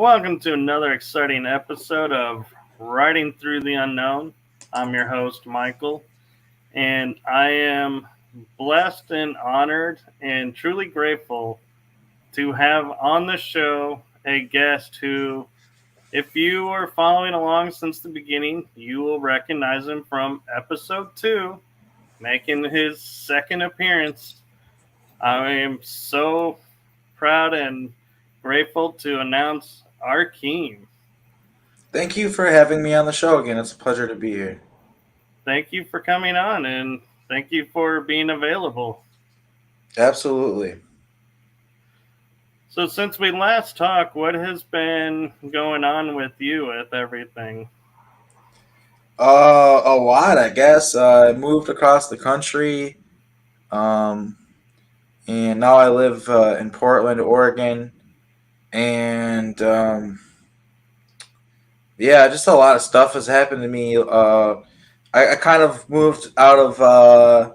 welcome to another exciting episode of Riding Through the Unknown. I'm your host, Michael, and I am blessed and honored and truly grateful to have on the show a guest who, if you are following along since the beginning, you will recognize him from episode 2, making his second appearance. I am so proud and grateful to announce Arkheim. Thank you for having me on the show again. It's a pleasure to be here. Thank you for coming on and thank you for being available. Absolutely. So, since we last talked, what has been going on with you with everything? A lot, I guess. I moved across the country, um, and now I live in Portland, Oregon. And yeah, just a lot of stuff has happened to me. I kind of moved out of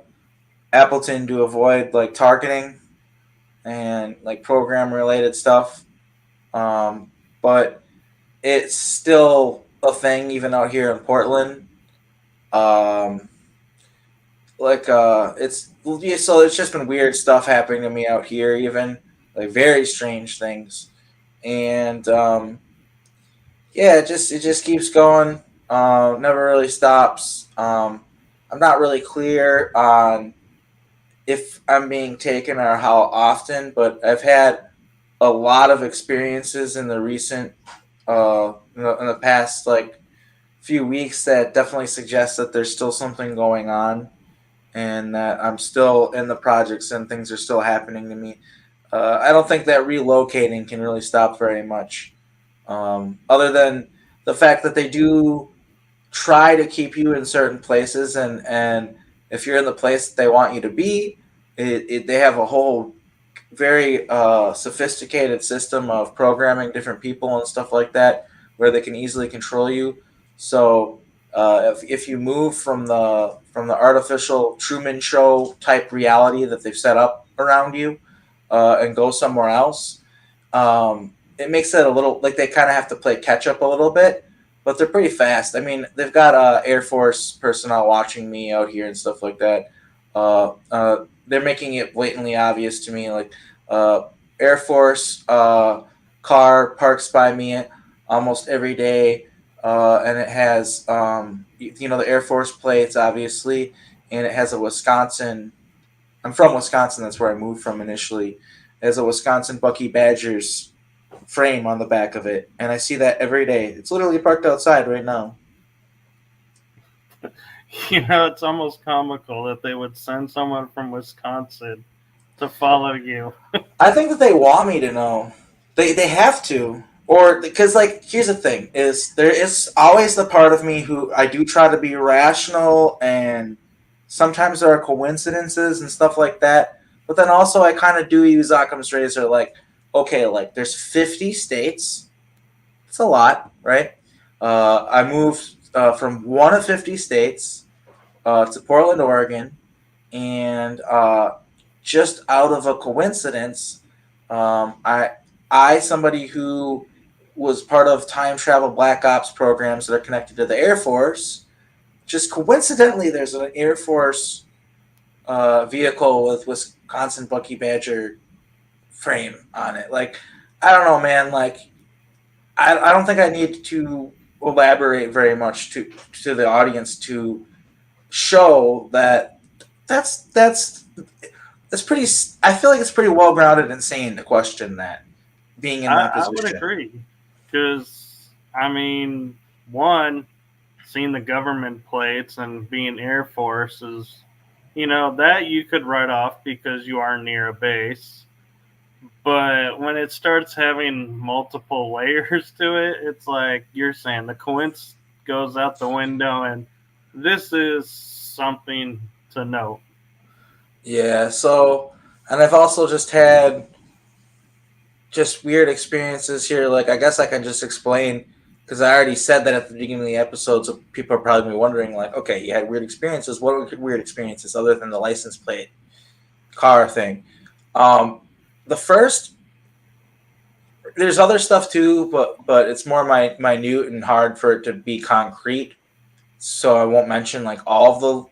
Appleton to avoid like targeting and like program related stuff. But it's still a thing even out here in Portland. Um, it's yeah, so it's just been weird stuff happening to me out here, even like very strange things, and yeah, it just keeps going. Never really stops. I'm not really clear on if I'm being taken or how often, but I've had a lot of experiences in the recent in the past like few weeks that definitely suggest that there's still something going on and that I'm still in the projects and things are still happening to me. I don't think that relocating can really stop very much, other than the fact that they do try to keep you in certain places, and if you're in the place that they want you to be, they have a whole very sophisticated system of programming different people and stuff like that, where they can easily control you. So if you move from the artificial Truman Show type reality that they've set up around you and go somewhere else, it makes it a little like they kind of have to play catch up a little bit. But they're pretty fast. I mean, they've got Air Force personnel watching me out here and stuff like that. They're making it blatantly obvious to me, like uh, Air Force car parks by me almost every day, and it has the Air Force plates, obviously, and it has a Wisconsin. I'm from Wisconsin. That's where I moved from initially. It has a Wisconsin Bucky Badgers frame on the back of it, and I see that every day. It's literally parked outside right now. It's almost comical that they would send someone from Wisconsin to follow you. I think that they want me to know. They have to. Or because like here's the thing is there is always the part of me who I do try to be rational, and sometimes there are coincidences and stuff like that. But then also I kind of do use Occam's razor, like, okay, like there's 50 states. It's a lot, right? I moved from one of 50 states to Portland, Oregon, and just out of a coincidence, I somebody who was part of time travel black ops programs that are connected to the Air Force. Just coincidentally, there's an Air Force vehicle with Wisconsin Bucky Badger frame on it. Like, I don't know, man. Like, I don't think I need to elaborate very much to the audience to show that that's pretty. I feel like it's pretty well grounded and sane to question that being in my I would position. agree. Because, I mean, one, seeing the government plates and being Air Force is, that you could write off because you are near a base. But when it starts having multiple layers to it, it's like you're saying the coincidence goes out the window, and this is something to note. Yeah. So, and I've also just had just weird experiences here. Like, I guess I can just explain because I already said that at the beginning of the episode, so people are probably wondering, like, okay, you had weird experiences. What were weird experiences other than the license plate car thing? Um, the first there's other stuff too, but it's more minute and hard for it to be concrete. So I won't mention like all of the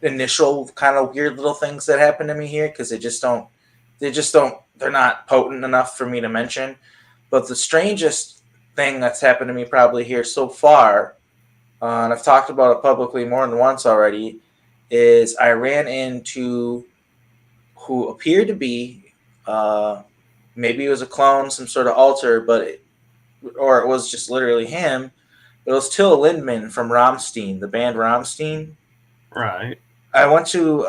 initial kind of weird little things that happened to me here because they're not potent enough for me to mention. But the strangest thing that's happened to me probably here so far, and I've talked about it publicly more than once already, is I ran into who appeared to be maybe it was a clone, some sort of alter, or it was just literally him. It was Till Lindemann from Rammstein, the band Rammstein. Right. I went to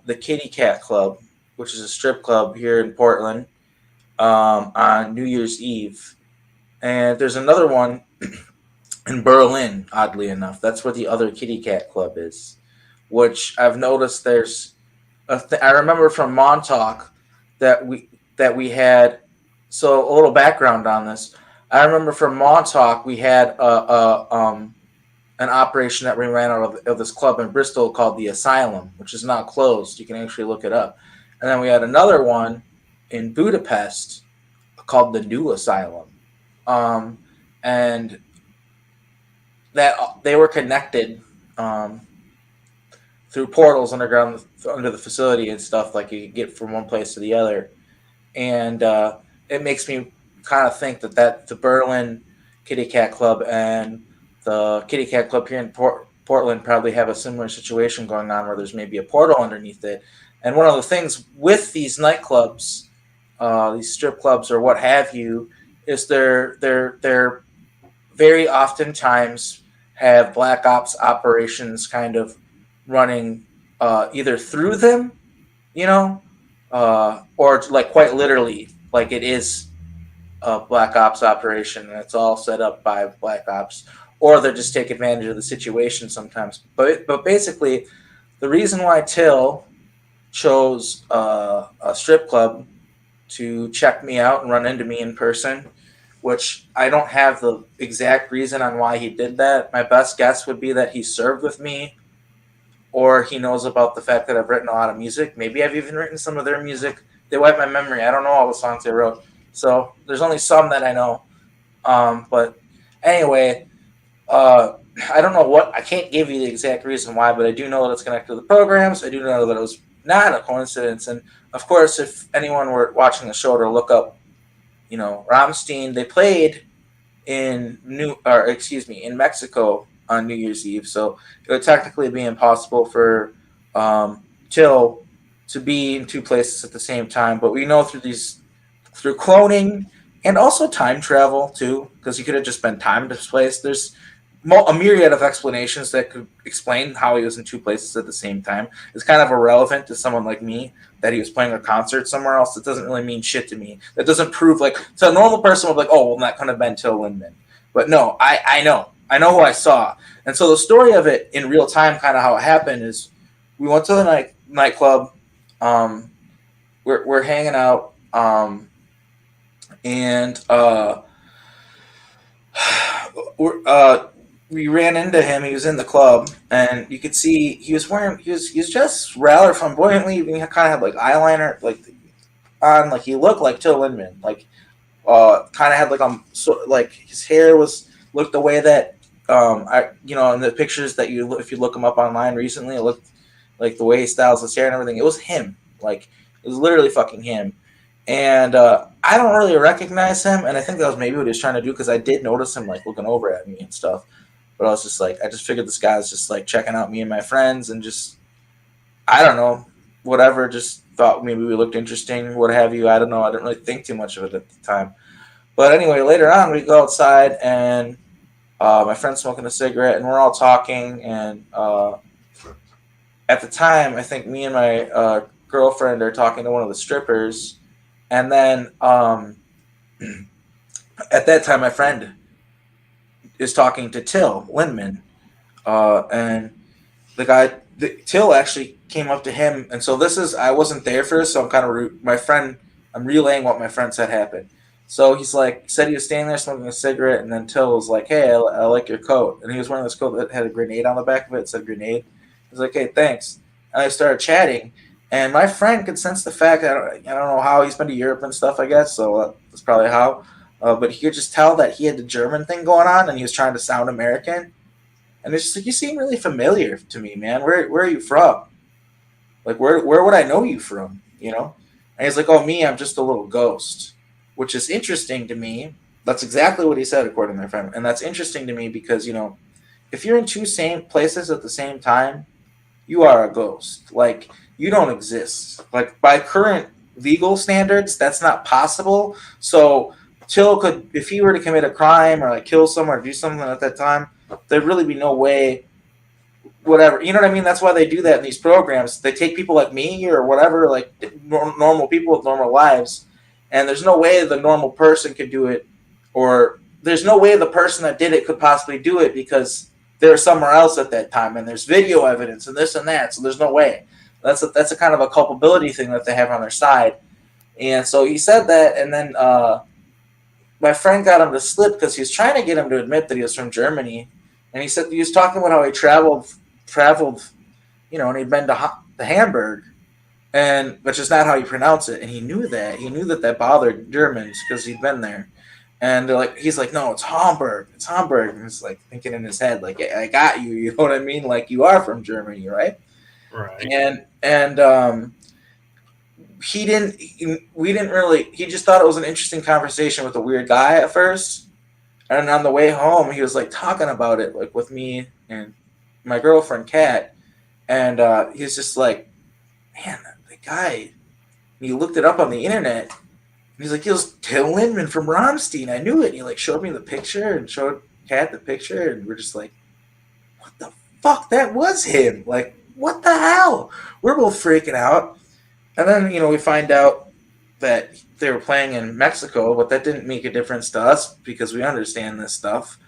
the Kitty Cat Club, which is a strip club here in Portland, on New Year's Eve. And there's another one in Berlin, oddly enough. That's where the other Kitty Cat Club is, which I've noticed there's I remember from Montauk that we had. So a little background on this. I remember from Montauk we had an operation that we ran out of this club in Bristol called the Asylum, which is now closed. You can actually look it up. And then we had another one in Budapest called the New Asylum, and that they were connected through portals underground under the facility and stuff, like you could get from one place to the other. And it makes me kind of think that the Berlin Kitty Cat Club and the Kitty Cat Club here in Portland probably have a similar situation going on where there's maybe a portal underneath it. And one of the things with these nightclubs, these strip clubs or what have you, is they're very oftentimes have black ops operations kind of running either through them, or like quite literally, like it is a black ops operation and it's all set up by black ops, or they just take advantage of the situation sometimes. But basically, the reason why Till chose a strip club to check me out and run into me in person, which I don't have the exact reason on why he did that. My best guess would be that he served with me, or he knows about the fact that I've written a lot of music. Maybe I've even written some of their music. They wiped my memory. I don't know all the songs they wrote. So there's only some that I know. But anyway, I don't know I can't give you the exact reason why, but I do know that it's connected to the programs. I do know that it was not a coincidence. And of course, if anyone were watching the show to look up, Rammstein, they played in Mexico on New Year's Eve. So it would technically be impossible for Till to be in two places at the same time. But we know through cloning and also time travel too, because he could have just been time displaced. There's a myriad of explanations that could explain how he was in two places at the same time. It's kind of irrelevant to someone like me that he was playing a concert somewhere else. It doesn't really mean shit to me. That doesn't prove, like, to a normal person would be like, oh, well, that couldn't have been Till Lindemann. But no, I know who I saw. And so the story of it in real time, kind of how it happened, is we went to the nightclub. We're hanging out, and we ran into him. He was in the club, and you could see he was just rather flamboyantly. He kind of had like eyeliner on, like he looked like Till Lindemann, like kind of had like his hair looked the way that in the pictures that if you look him up online recently, it looked like the way he styles his hair and everything. It was him, like it was literally fucking him. And I don't really recognize him, and I think that was maybe what he was trying to do, because I did notice him like looking over at me and stuff. But I was just like, I just figured this guy was just like checking out me and my friends, and just, I don't know, whatever, just thought maybe we looked interesting, what have you. I don't know. I didn't really think too much of it at the time. But anyway, later on, we go outside, and my friend's smoking a cigarette, and we're all talking. And at the time, I think me and my girlfriend are talking to one of the strippers. And then at that time, my friend is talking to Till Lindemann, and the guy, Till actually came up to him. And so I wasn't there for this, so I'm kind of I'm relaying what my friend said happened. So he's like, said he was standing there smoking a cigarette, and then Till was like, hey, I like your coat. And he was wearing this coat that had a grenade on the back of it. It said grenade. He was like, hey, thanks. And I started chatting. And my friend could sense the fact that I don't know how he's been to Europe and stuff, I guess. So that's probably how. but he could just tell that he had the German thing going on, and he was trying to sound American. And it's just like, you seem really familiar to me, man. Where are you from? Like, where would I know you from? You know? And he's like, oh, me, I'm just a little ghost, which is interesting to me. That's exactly what he said, according to my friend. And that's interesting to me because, you know, if you're in two same places at the same time, you are a ghost. Like, you don't exist. Like, by current legal standards, that's not possible. So Till could, if he were to commit a crime or like kill someone or do something at that time, there'd really be no way, whatever. You know what I mean? That's why they do that in these programs. They take people like me or whatever, like normal people with normal lives, and there's no way the normal person could do it, or there's no way the person that did it could possibly do it because they're somewhere else at that time, and there's video evidence and this and that. So there's no way. That's a kind of a culpability thing that they have on their side. And so he said that, and then my friend got him to slip because he was trying to get him to admit that he was from Germany. And he said he was talking about how he traveled, you know, and he'd been to Hamburg, and which is not how you pronounce it. And he knew that. He knew that bothered Germans because he'd been there. And they're like, he's like, no, it's Hamburg. It's Hamburg. And he's like thinking in his head, like, I got you. You know what I mean? Like, you are from Germany, right? Right. And we didn't really. He just thought it was an interesting conversation with a weird guy at first. And on the way home, he was like talking about it, like with me and my girlfriend, Kat. And he was just like, man, the guy, he looked it up on the internet. And he's like, it was Till Lindemann from Rammstein. I knew it. And he like showed me the picture and showed Kat the picture. And we're just like, what the fuck? That was him. Like, what the hell? We're both freaking out. And then, you know, we find out that they were playing in Mexico, but that didn't make a difference to us because we understand this stuff.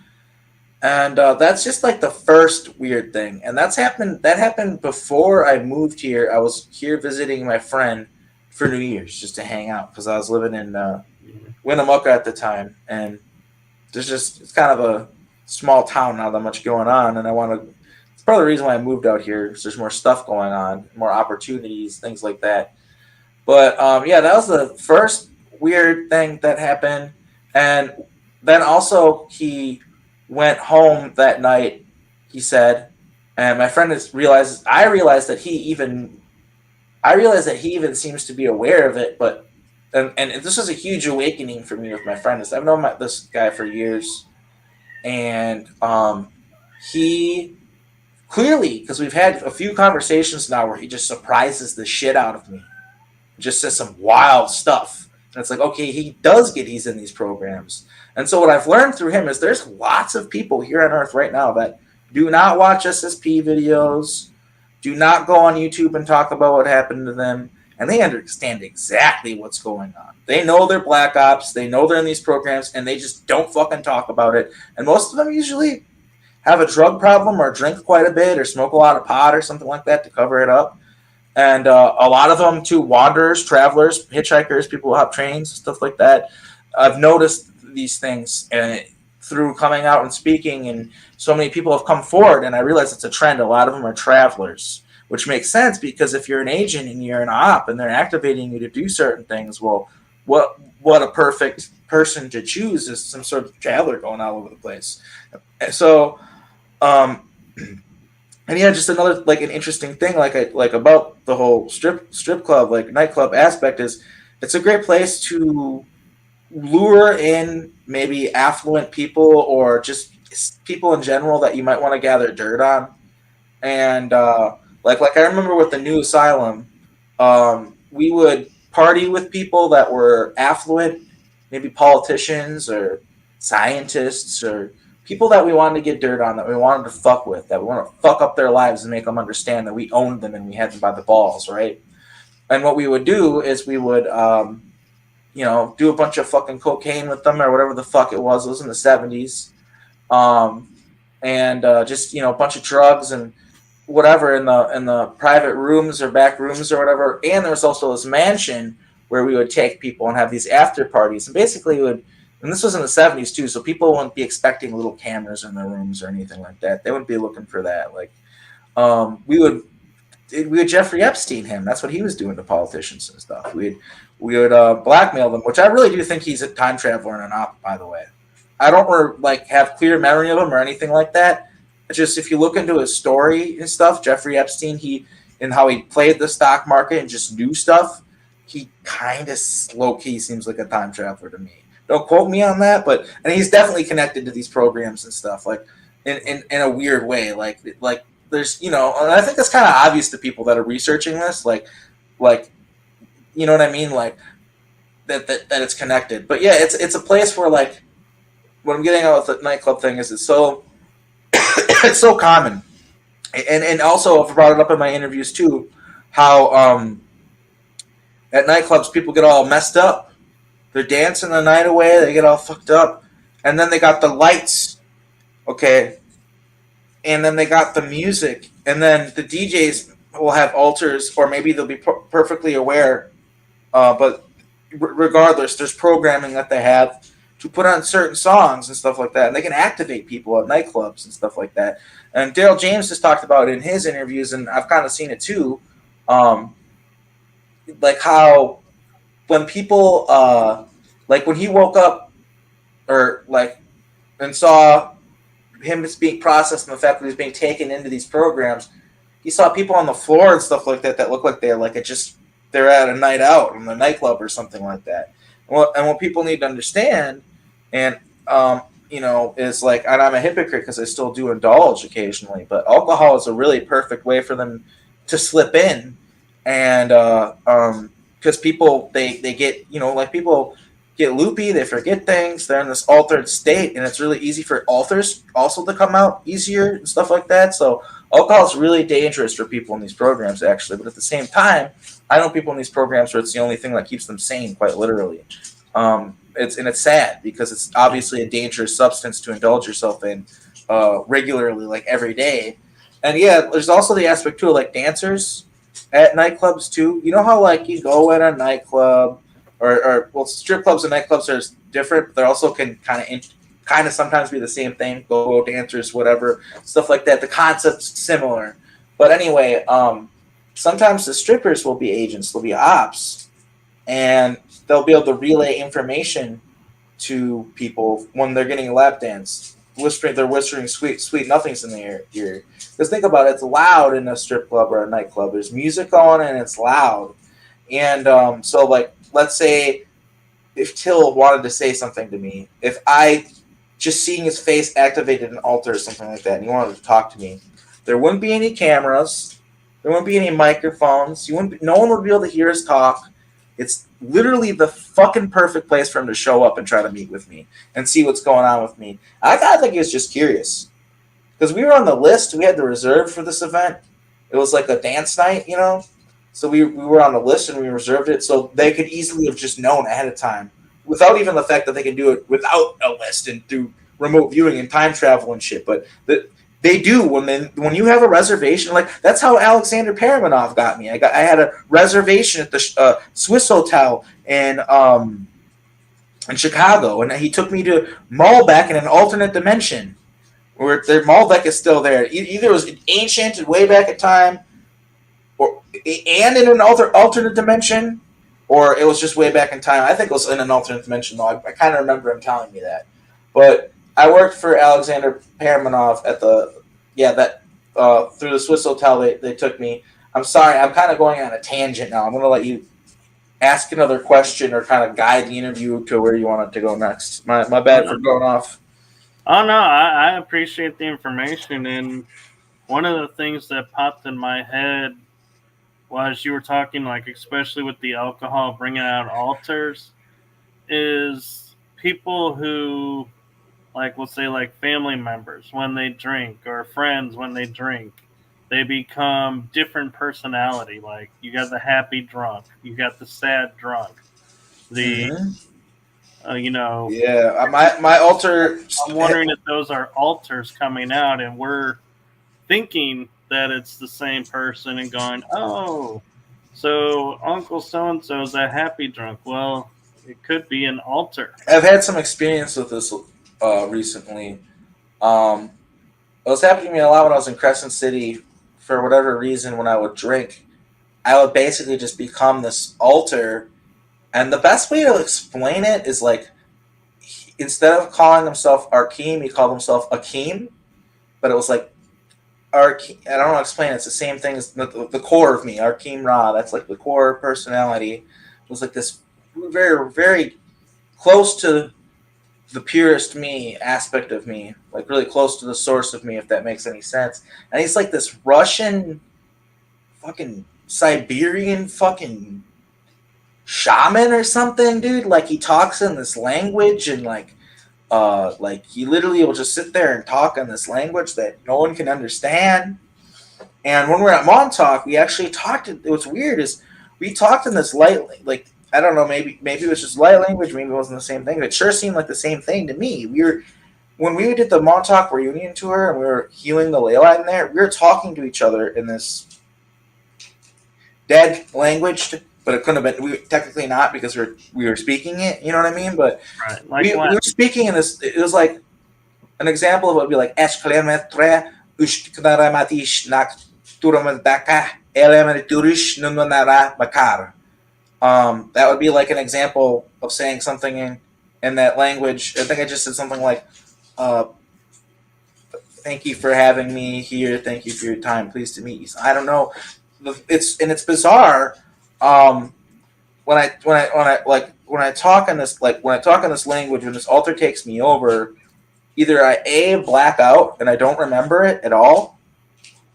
And that's just like the first weird thing. And that happened before I moved here. I was here visiting my friend for New Year's just to hang out because I was living in Winnemucca at the time. And it's kind of a small town, not that much going on. And it's part of the reason why I moved out here is there's more stuff going on, more opportunities, things like that. But yeah, that was the first weird thing that happened. And then also he went home that night, he said, and my friend I realized that he even seems to be aware of it, but and this was a huge awakening for me with my friend. I've known this guy for years, and he clearly, because we've had a few conversations now where he just surprises the shit out of me, just says some wild stuff, and it's like, okay, he's in these programs. And so what I've learned through him is there's lots of people here on Earth right now that do not watch SSP videos, do not go on YouTube and talk about what happened to them, and they understand exactly what's going on. They know they're black ops, they know they're in these programs, and they just don't fucking talk about it. And most of them usually have a drug problem or drink quite a bit or smoke a lot of pot or something like that to cover it up. And a lot of them, too, wanderers, travelers, hitchhikers, people who hop trains, stuff like that. I've noticed these things through coming out and speaking, and so many people have come forward, and I realize it's a trend. A lot of them are travelers, which makes sense because if you're an agent and you're an op and they're activating you to do certain things, well, what a perfect person to choose is some sort of traveler going all over the place. So, and yeah, just another like an interesting thing like about the whole strip club, like nightclub aspect is it's a great place to lure in maybe affluent people or just people in general that you might want to gather dirt on. And like I remember with the new asylum, we would party with people that were affluent, maybe politicians or scientists or people that we wanted to get dirt on, that we wanted to fuck with, that we want to fuck up their lives and make them understand that we owned them and we had them by the balls, right? And what we would do is we would, do a bunch of fucking cocaine with them or whatever the fuck it was. It was in the 70s. Just, a bunch of drugs and whatever in the private rooms or back rooms or whatever. And there was also this mansion where we would take people and have these after parties. And basically and this was in the 70s too, so people wouldn't be expecting little cameras in their rooms or anything like that. They wouldn't be looking for that. Like, we would we would Jeffrey Epstein him. That's what he was doing to politicians and stuff. We would blackmail them, which I really do think he's a time traveler and an op. By the way, I don't like have clear memory of him or anything like that. It's just if you look into his story and stuff, Jeffrey Epstein, and how he played the stock market and just knew stuff, he kind of low key seems like a time traveler to me. Don't quote me on that, and he's definitely connected to these programs and stuff, like in a weird way. Like there's, and I think that's kind of obvious to people that are researching this, like you know what I mean, like that it's connected. But yeah, it's a place where, like, what I'm getting at with the nightclub thing is it's so it's so common, and also I've brought it up in my interviews too, how at nightclubs people get all messed up. They're dancing the night away. They get all fucked up. And then they got the lights. Okay. And then they got the music. And then the DJs will have altars, or maybe they'll be perfectly aware. But regardless, there's programming that they have to put on certain songs and stuff like that. And they can activate people at nightclubs and stuff like that. And Daryl James has talked about it in his interviews, and I've kind of seen it too. Like how when people, like when he woke up or like and saw him as being processed and the fact that he was being taken into these programs, he saw people on the floor and stuff like that look like they're at a night out in the nightclub or something like that. And what people need to understand, and is like, and I'm a hypocrite because I still do indulge occasionally, but alcohol is a really perfect way for them to slip in, and because people they get, like, people get loopy, they forget things, they're in this altered state, and it's really easy for authors also to come out easier and stuff like that. So alcohol is really dangerous for people in these programs, actually, but at the same time, I know people in these programs where it's the only thing that keeps them sane, quite literally. It's sad because it's obviously a dangerous substance to indulge yourself in regularly, like every day. And yeah, there's also the aspect too, like dancers at nightclubs too. You know how, like, you go in a nightclub, or strip clubs and nightclubs are different, but they also can kind of sometimes be the same thing. Go dancers, whatever, stuff like that. The concept's similar, but anyway, sometimes the strippers will be agents, they'll be ops, and they'll be able to relay information to people when they're getting a lap dance. They're whispering sweet nothings in their ear. Because think about it, it's loud in a strip club or a nightclub. There's music on and it's loud. And so, like, let's say if Till wanted to say something to me, if I just seeing his face activated an altar or something like that, and he wanted to talk to me, there wouldn't be any cameras. There wouldn't be any microphones. No one would be able to hear us talk. It's literally the fucking perfect place for him to show up and try to meet with me and see what's going on with me. I kind of think he was just curious. Because we were on the list. We had the reserve for this event. It was like a dance night, So we were on the list and we reserved it. So they could easily have just known ahead of time, without even the fact that they can do it without a list and through remote viewing and time travel and shit. But they do when you have a reservation. Like, that's how Alexander Paramanov got me. I had a reservation at the Swiss Hotel in Chicago, and he took me to Malbec in an alternate dimension, where their Malbec is still there. Either it was ancient and way back in time, and in an alternate dimension, or it was just way back in time. I think it was in an alternate dimension, though. I kind of remember him telling me that. But I worked for Alexander Paramanov at through the Swiss Hotel. They took me. I'm sorry, I'm kind of going on a tangent now. I'm going to let you ask another question or kind of guide the interview to where you want it to go next. My bad for going off. Oh, no, I appreciate the information. And one of the things that popped in my head was you were talking, like, especially with the alcohol bringing out altars, is people who, like, we'll say, like, family members when they drink, or friends when they drink, they become different personality. Like, you got the happy drunk, you got the sad drunk, the yeah, my altar. I'm wondering if those are altars coming out, and we're thinking that it's the same person and going, oh, so Uncle so-and-so is a happy drunk. Well, it could be an altar. I've had some experience with this recently. It was happening to me a lot when I was in Crescent City for whatever reason, when I would drink, I would basically just become this alter. And the best way to explain it is like, instead of calling himself Arkheim, he called himself Akeem, but it was like I don't know how to explain it. It's the same thing as the core of me, Arkheim Ra. That's like the core personality. It was like this very, very close to the purest me aspect of me, like really close to the source of me, if that makes any sense. And he's like this Russian, fucking Siberian, fucking shaman or something, dude. Like he talks in this language and like he literally will just sit there and talk in this language that no one can understand. And when we're at Montauk, we actually talked. What's weird is we talked in this light, like I don't know, maybe it was just light language, maybe it wasn't the same thing. But it sure seemed like the same thing to me. When we did the Montauk reunion tour and we were healing the ley line there, we were talking to each other in this dead language, but it couldn't have been. We technically not because we were speaking it. You know what I mean? But Right. Like we were speaking in this. It was like an example of what would be like that would be like an example of saying something in that language. I think I just said something like, thank you for having me here. Thank you for your time. Pleased to meet you. So I don't know. It's bizarre. When I talk in this language, when this alter takes me over, either I black out and I don't remember it at all,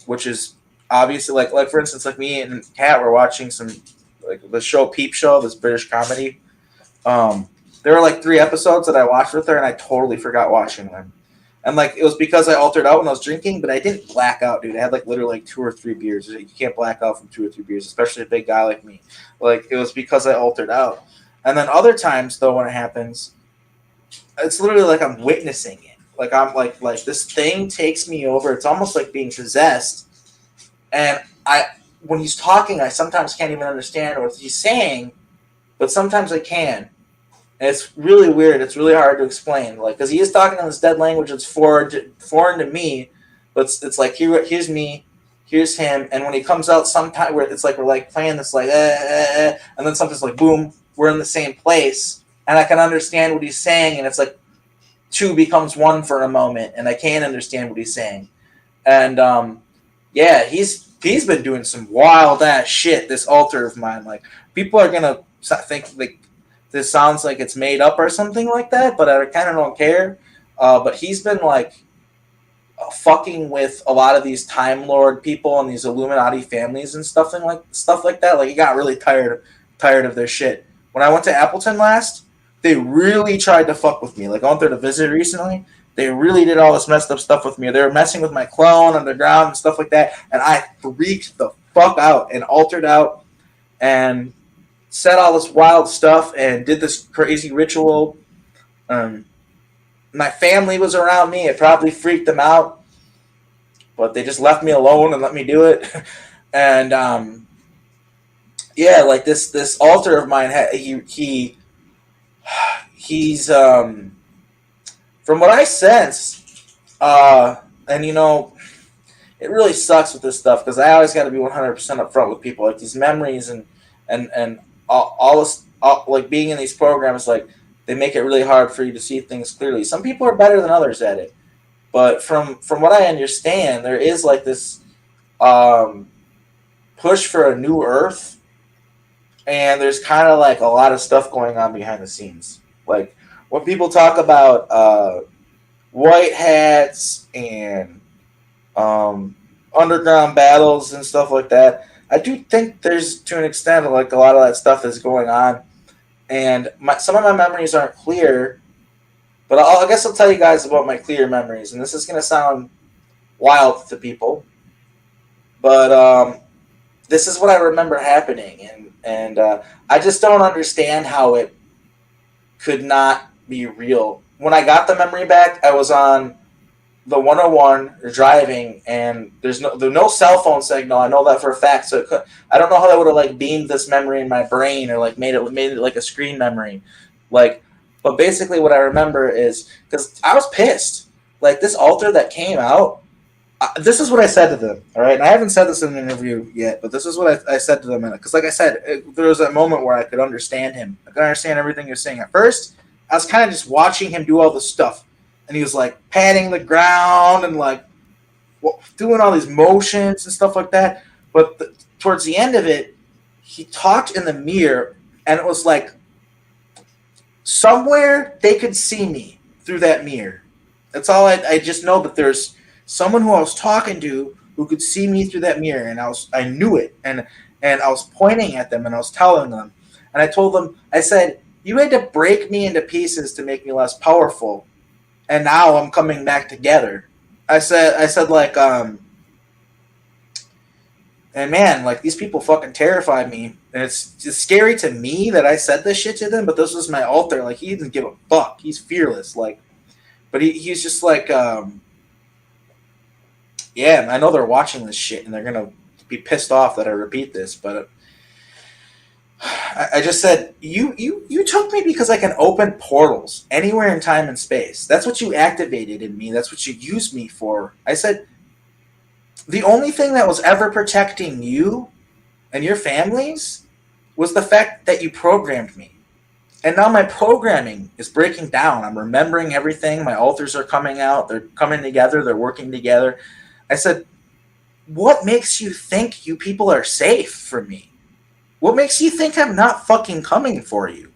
which is obviously like for instance, like me and Kat were watching some like the show Peep Show, this British comedy. There were like 3 episodes that I watched with her, and I totally forgot watching them. And like it was because I altered out when I was drinking, but I didn't black out, dude. I had like literally like 2 or 3 beers. You can't black out from 2 or 3 beers, especially a big guy like me. Like it was because I altered out. And then other times though, when it happens, it's literally like I'm witnessing it. Like I'm like this thing takes me over. It's almost like being possessed. And when he's talking, I sometimes can't even understand what he's saying, but sometimes I can. And it's really weird. It's really hard to explain. Like, because he is talking in this dead language that's foreign to me, but it's like here's me, here's him, and when he comes out, sometime where it's like we're like playing this like, and then something's like boom, we're in the same place, and I can understand what he's saying, and it's like 2 becomes 1 for a moment, and I can't understand what he's saying, and yeah, he's been doing some wild ass shit. This alter of mine, like people are gonna think like this sounds like it's made up or something like that, but I kind of don't care. But he's been like fucking with a lot of these Time Lord people and these Illuminati families and stuff like that. Like he got really tired of their shit. When I went to Appleton last, they really tried to fuck with me. Like I went there to visit recently. They really did all this messed up stuff with me. They were messing with my clone underground and stuff like that, and I freaked the fuck out and altered out and said all this wild stuff and did this crazy ritual. My family was around me. It probably freaked them out, but they just left me alone and let me do it. And yeah, like this alter of mine, he's from what I sense, and you know, it really sucks with this stuff because I always got to be 100% upfront with people. Like these memories and all this, like being in these programs, like they make it really hard for you to see things clearly. Some people are better than others at it, but from what I understand, there is like this push for a new Earth, and there's kind of like a lot of stuff going on behind the scenes. Like when people talk about white hats and underground battles and stuff like that, I do think there's, to an extent, like a lot of that stuff is going on, and some of my memories aren't clear, but I guess I'll tell you guys about my clear memories, and this is going to sound wild to people, but this is what I remember happening, and I just don't understand how it could not be real. When I got the memory back, I was on the 101 driving, and there's no cell phone signal. I know that for a fact. So I don't know how that would have like beamed this memory in my brain or like made it like a screen memory, like. But basically, what I remember is because I was pissed. Like this altar that came out, this is what I said to them, all right? And I haven't said this in an interview yet, but this is what I said to them. Because like I said, there was that moment where I could understand him. I could understand everything he was saying. At first, I was kind of just watching him do all this stuff. And he was like patting the ground and like doing all these motions and stuff like that. But towards the end of it, he talked in the mirror, and it was like somewhere they could see me through that mirror. That's all. I just know that there's someone who I was talking to who could see me through that mirror, and I knew it, and I was pointing at them, and I was telling them, and I told them, I said, you had to break me into pieces to make me less powerful, and now I'm coming back together. I said like, and man, like these people fucking terrified me, and it's scary to me that I said this shit to them, but this was my alter. Like, he didn't give a fuck. He's fearless, like, but he's just like, yeah, I know they're watching this shit, and they're gonna be pissed off that I repeat this, but I just said, you took me because I can open portals anywhere in time and space. That's what you activated in me. That's what you used me for. I said, the only thing that was ever protecting you and your families was the fact that you programmed me. And now my programming is breaking down. I'm remembering everything. My alters are coming out. They're coming together. They're working together. I said, what makes you think you people are safe from me? What makes you think I'm not fucking coming for you?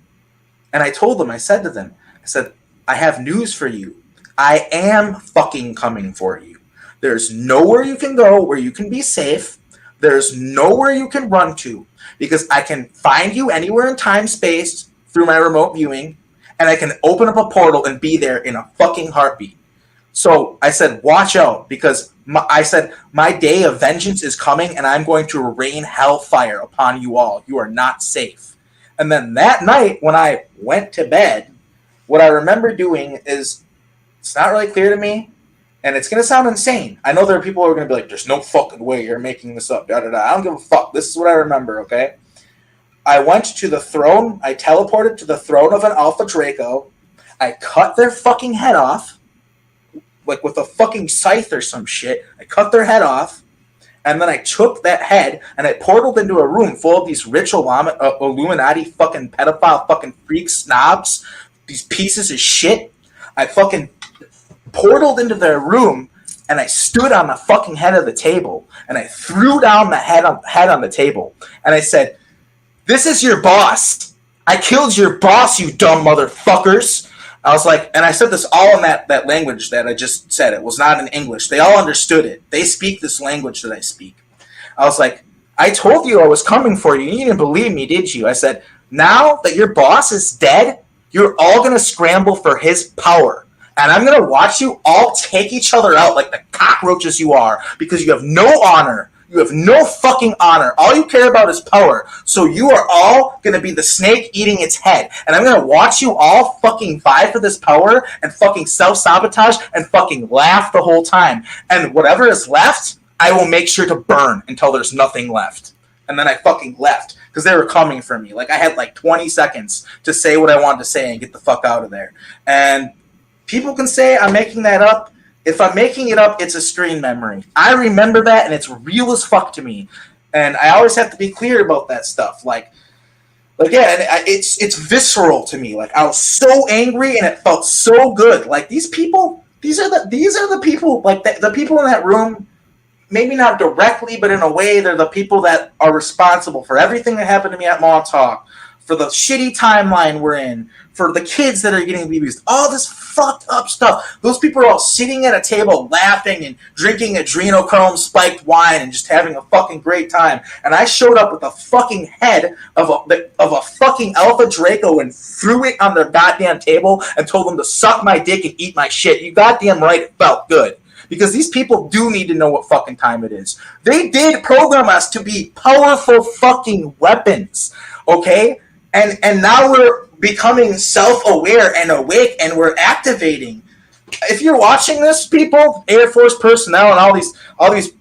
And I told them, I said to them, I said, I have news for you. I am fucking coming for you. There's nowhere you can go where you can be safe. There's nowhere you can run to, because I can find you anywhere in time, space through my remote viewing, and I can open up a portal and be there in a fucking heartbeat. So I said, watch out, because I said, my day of vengeance is coming, and I'm going to rain hellfire upon you all. You are not safe. And then that night, when I went to bed, what I remember doing is, it's not really clear to me, and it's going to sound insane. I know there are people who are going to be like, there's no fucking way you're making this up. Da, da, da. I don't give a fuck. This is what I remember, okay? I went to the throne. I teleported to the throne of an Alpha Draco. I cut their fucking head off, like with a fucking scythe or some shit. I cut their head off, and then I took that head and I portaled into a room full of these rich Illuminati fucking pedophile fucking freak snobs, these pieces of shit. I fucking portaled into their room, and I stood on the fucking head of the table, and I threw down the head on the table, and I said, this is your boss. I killed your boss, you dumb motherfuckers. I was like, and I said this all in that language that I just said. It was not in English. They all understood it. They speak this language that I speak. I was like, I told you I was coming for you. You didn't believe me, did you? I said, now that your boss is dead, you're all going to scramble for his power. And I'm going to watch you all take each other out like the cockroaches you are, because you have no honor. You have no fucking honor. All you care about is power. So you are all going to be the snake eating its head. And I'm going to watch you all fucking vie for this power and fucking self-sabotage and fucking laugh the whole time. And whatever is left, I will make sure to burn until there's nothing left. And then I fucking left because they were coming for me. Like, I had like 20 seconds to say what I wanted to say and get the fuck out of there. And people can say I'm making that up. If I'm making it up, it's a screen memory. I remember that, and it's real as fuck to me. And I always have to be clear about that stuff. Like yeah, and it's visceral to me. Like, I was so angry, and it felt so good. Like, these people, these are the people. Like, the people in that room, maybe not directly, but in a way, they're the people that are responsible for everything that happened to me at Montauk, for the shitty timeline we're in, for the kids that are getting abused, all this fucked up stuff. Those people are all sitting at a table laughing and drinking adrenochrome spiked wine and just having a fucking great time. And I showed up with the fucking head of a fucking Alpha Draco and threw it on their goddamn table and told them to suck my dick and eat my shit. You goddamn right it felt good. Because these people do need to know what fucking time it is. They did program us to be powerful fucking weapons. Okay? And now we're becoming self-aware and awake, and we're activating. If you're watching this, people, Air Force personnel and all these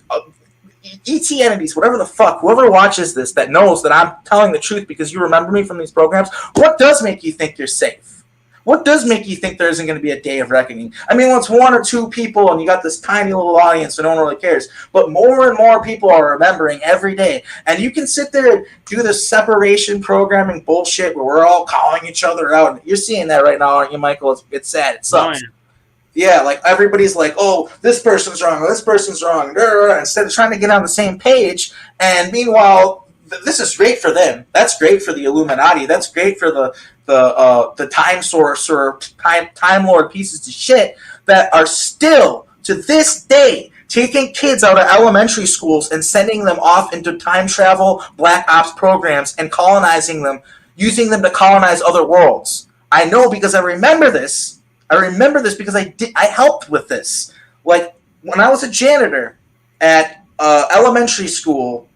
ET entities, whatever the fuck, whoever watches this that knows that I'm telling the truth because you remember me from these programs, what does make you think you're safe? What does make you think there isn't going to be a day of reckoning? I mean, when it's one or two people and you got this tiny little audience so no one really cares, but more and more people are remembering every day. And you can sit there and do this separation programming bullshit where we're all calling each other out. You're seeing that right now, aren't you, Michael? It's sad. It sucks. Yeah, like everybody's like, oh, this person's wrong, this person's wrong, instead of trying to get on the same page. And meanwhile, this is great for them. That's great for the Illuminati. That's great for the time source or time lord pieces of shit that are still to this day taking kids out of elementary schools and sending them off into time travel black ops programs and colonizing them, using them to colonize other worlds. I know because I remember this. I remember this because I helped with this. Like when I was a janitor at elementary school,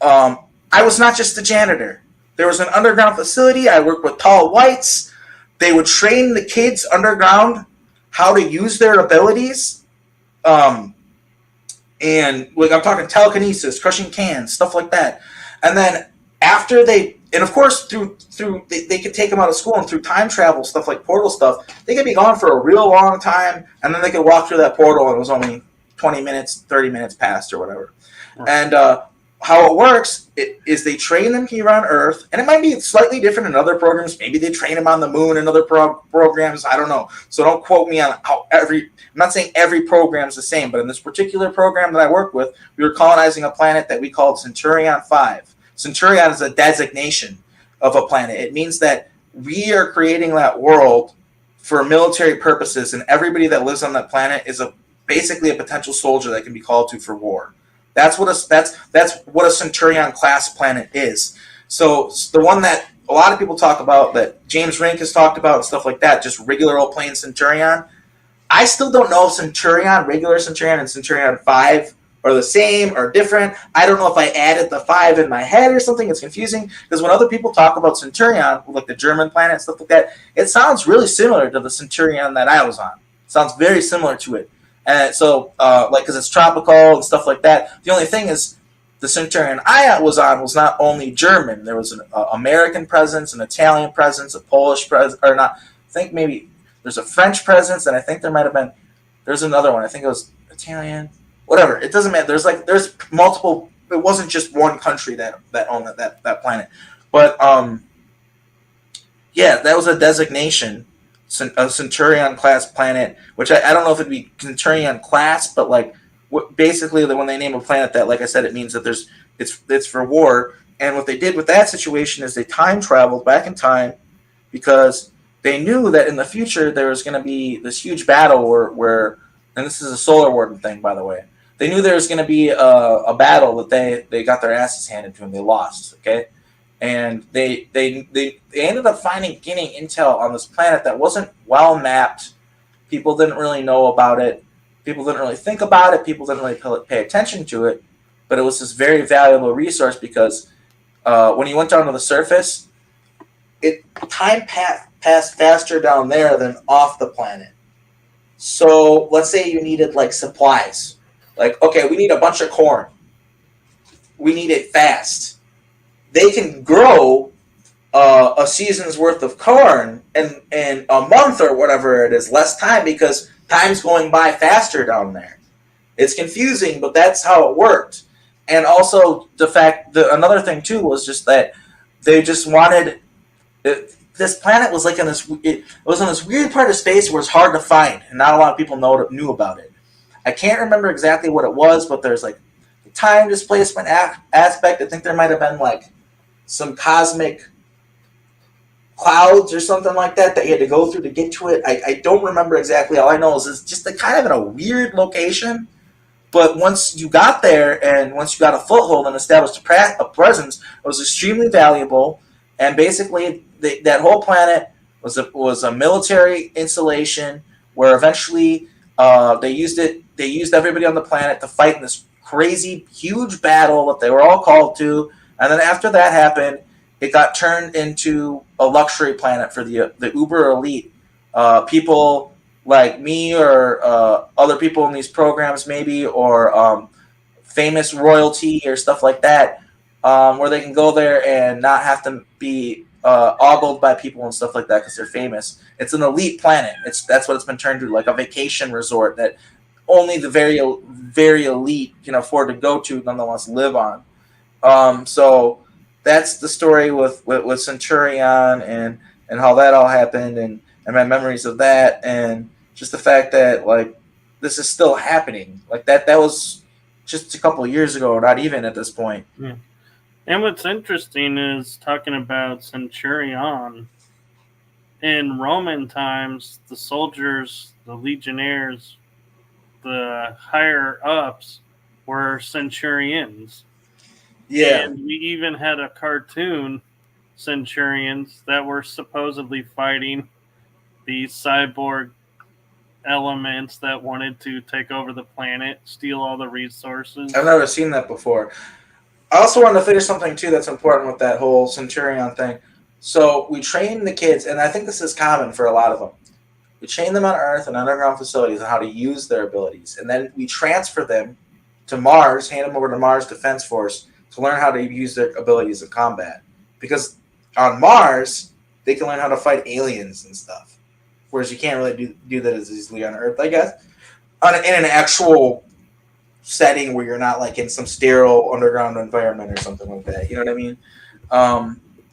I was not just a janitor. There was an underground facility. I worked with tall whites. They would train the kids underground how to use their abilities. And like I'm talking telekinesis, crushing cans, stuff like that. And then after and of course through they could take them out of school, and through time travel stuff like portal stuff, they could be gone for a real long time, and then they could walk through that portal and it was only 20 minutes, 30 minutes past or whatever. Right. And how it works is they train them here on Earth, and it might be slightly different in other programs. Maybe they train them on the moon in other programs. I don't know. So don't quote me on how I'm not saying every program is the same, but in this particular program that I worked with, we were colonizing a planet that we called Centurion 5. Centurion is a designation of a planet. It means that we are creating that world for military purposes, and everybody that lives on that planet is basically a potential soldier that can be called to for war. That's what a Centurion class planet is. So the one that a lot of people talk about, that James Rink has talked about and stuff like that, just regular old plain Centurion. I still don't know if Centurion, regular Centurion, and Centurion 5 are the same or different. I don't know if I added the 5 in my head or something. It's confusing because when other people talk about Centurion, like the German planet and stuff like that, it sounds really similar to the Centurion that I was on. It sounds very similar to it. And so, because it's tropical and stuff like that. The only thing is, the Centurion I was on was not only German. There was an American presence, an Italian presence, a Polish presence, or not. I think maybe there's a French presence, and I think there might have been. There's another one. I think it was Italian. Whatever. It doesn't matter. There's multiple. It wasn't just one country that owned that planet. But yeah, that was a designation. A Centurion class planet, which I don't know if it'd be Centurion class, but like basically when they name a planet that, like I said, it means that it's for war. And what they did with that situation is they time traveled back in time because they knew that in the future there was going to be this huge battle where and this is a Solar Warden thing, by the way. They knew there was going to be a battle that they got their asses handed to them. They lost, okay? And they ended up getting intel on this planet that wasn't well mapped. People didn't really know about it. People didn't really think about it. People didn't really pay attention to it. But it was this very valuable resource because when you went down to the surface, time passed faster down there than off the planet. So let's say you needed like supplies. Like, okay, we need a bunch of corn. We need it fast. They can grow a season's worth of corn in a month or whatever it is, less time, because time's going by faster down there. It's confusing, but that's how it worked. And also another thing too was just that they just wanted this planet was like it was in this weird part of space where it's hard to find, and not a lot of people knew about it. I can't remember exactly what it was, but there's like the time displacement aspect. I think there might have been like some cosmic clouds or something like that you had to go through to get to it. I don't remember exactly. All I know is it's just kind of in a weird location. But once you got there and once you got a foothold and established a presence, it was extremely valuable. And basically, that whole planet was a military installation where eventually they used everybody on the planet to fight in this crazy, huge battle that they were all called to. And then after that happened, it got turned into a luxury planet for the uber elite. People like me or other people in these programs maybe, or famous royalty or stuff like that, where they can go there and not have to be ogled by people and stuff like that because they're famous. It's an elite planet. That's what it's been turned to, like a vacation resort that only the very elite can afford to go to, nonetheless live on. So that's the story with Centurion and how that all happened and my memories of that and just the fact that like this is still happening. Like that was just a couple of years ago, not even at this point. Yeah. And what's interesting is talking about Centurion. In Roman times, the soldiers, the legionnaires, the higher ups were centurions. Yeah. And we even had a cartoon, Centurions, that were supposedly fighting these cyborg elements that wanted to take over the planet, steal all the resources. I've never seen that before. I also wanted to finish something too that's important with that whole Centurion thing. So we train the kids, and I think this is common for a lot of them. We train them on Earth and underground facilities on how to use their abilities, and then we transfer them to Mars, hand them over to Mars Defense Force to learn how to use their abilities in combat. Because on Mars, they can learn how to fight aliens and stuff, whereas you can't really do that as easily on Earth, I guess. In an actual setting where you're not like in some sterile underground environment or something like that. You know what I mean?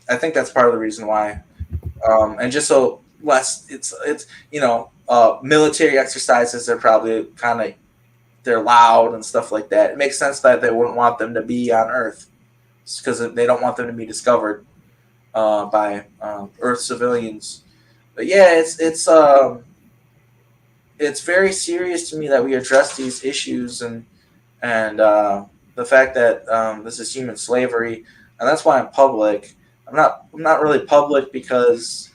I think that's part of the reason why. And just so less, it's military exercises are probably kind of, they're loud and stuff like that. It makes sense that they wouldn't want them to be on Earth because they don't want them to be discovered by Earth civilians. But yeah, it's very serious to me that we address these issues and the fact that this is human slavery, and that's why I'm public. I'm not really public because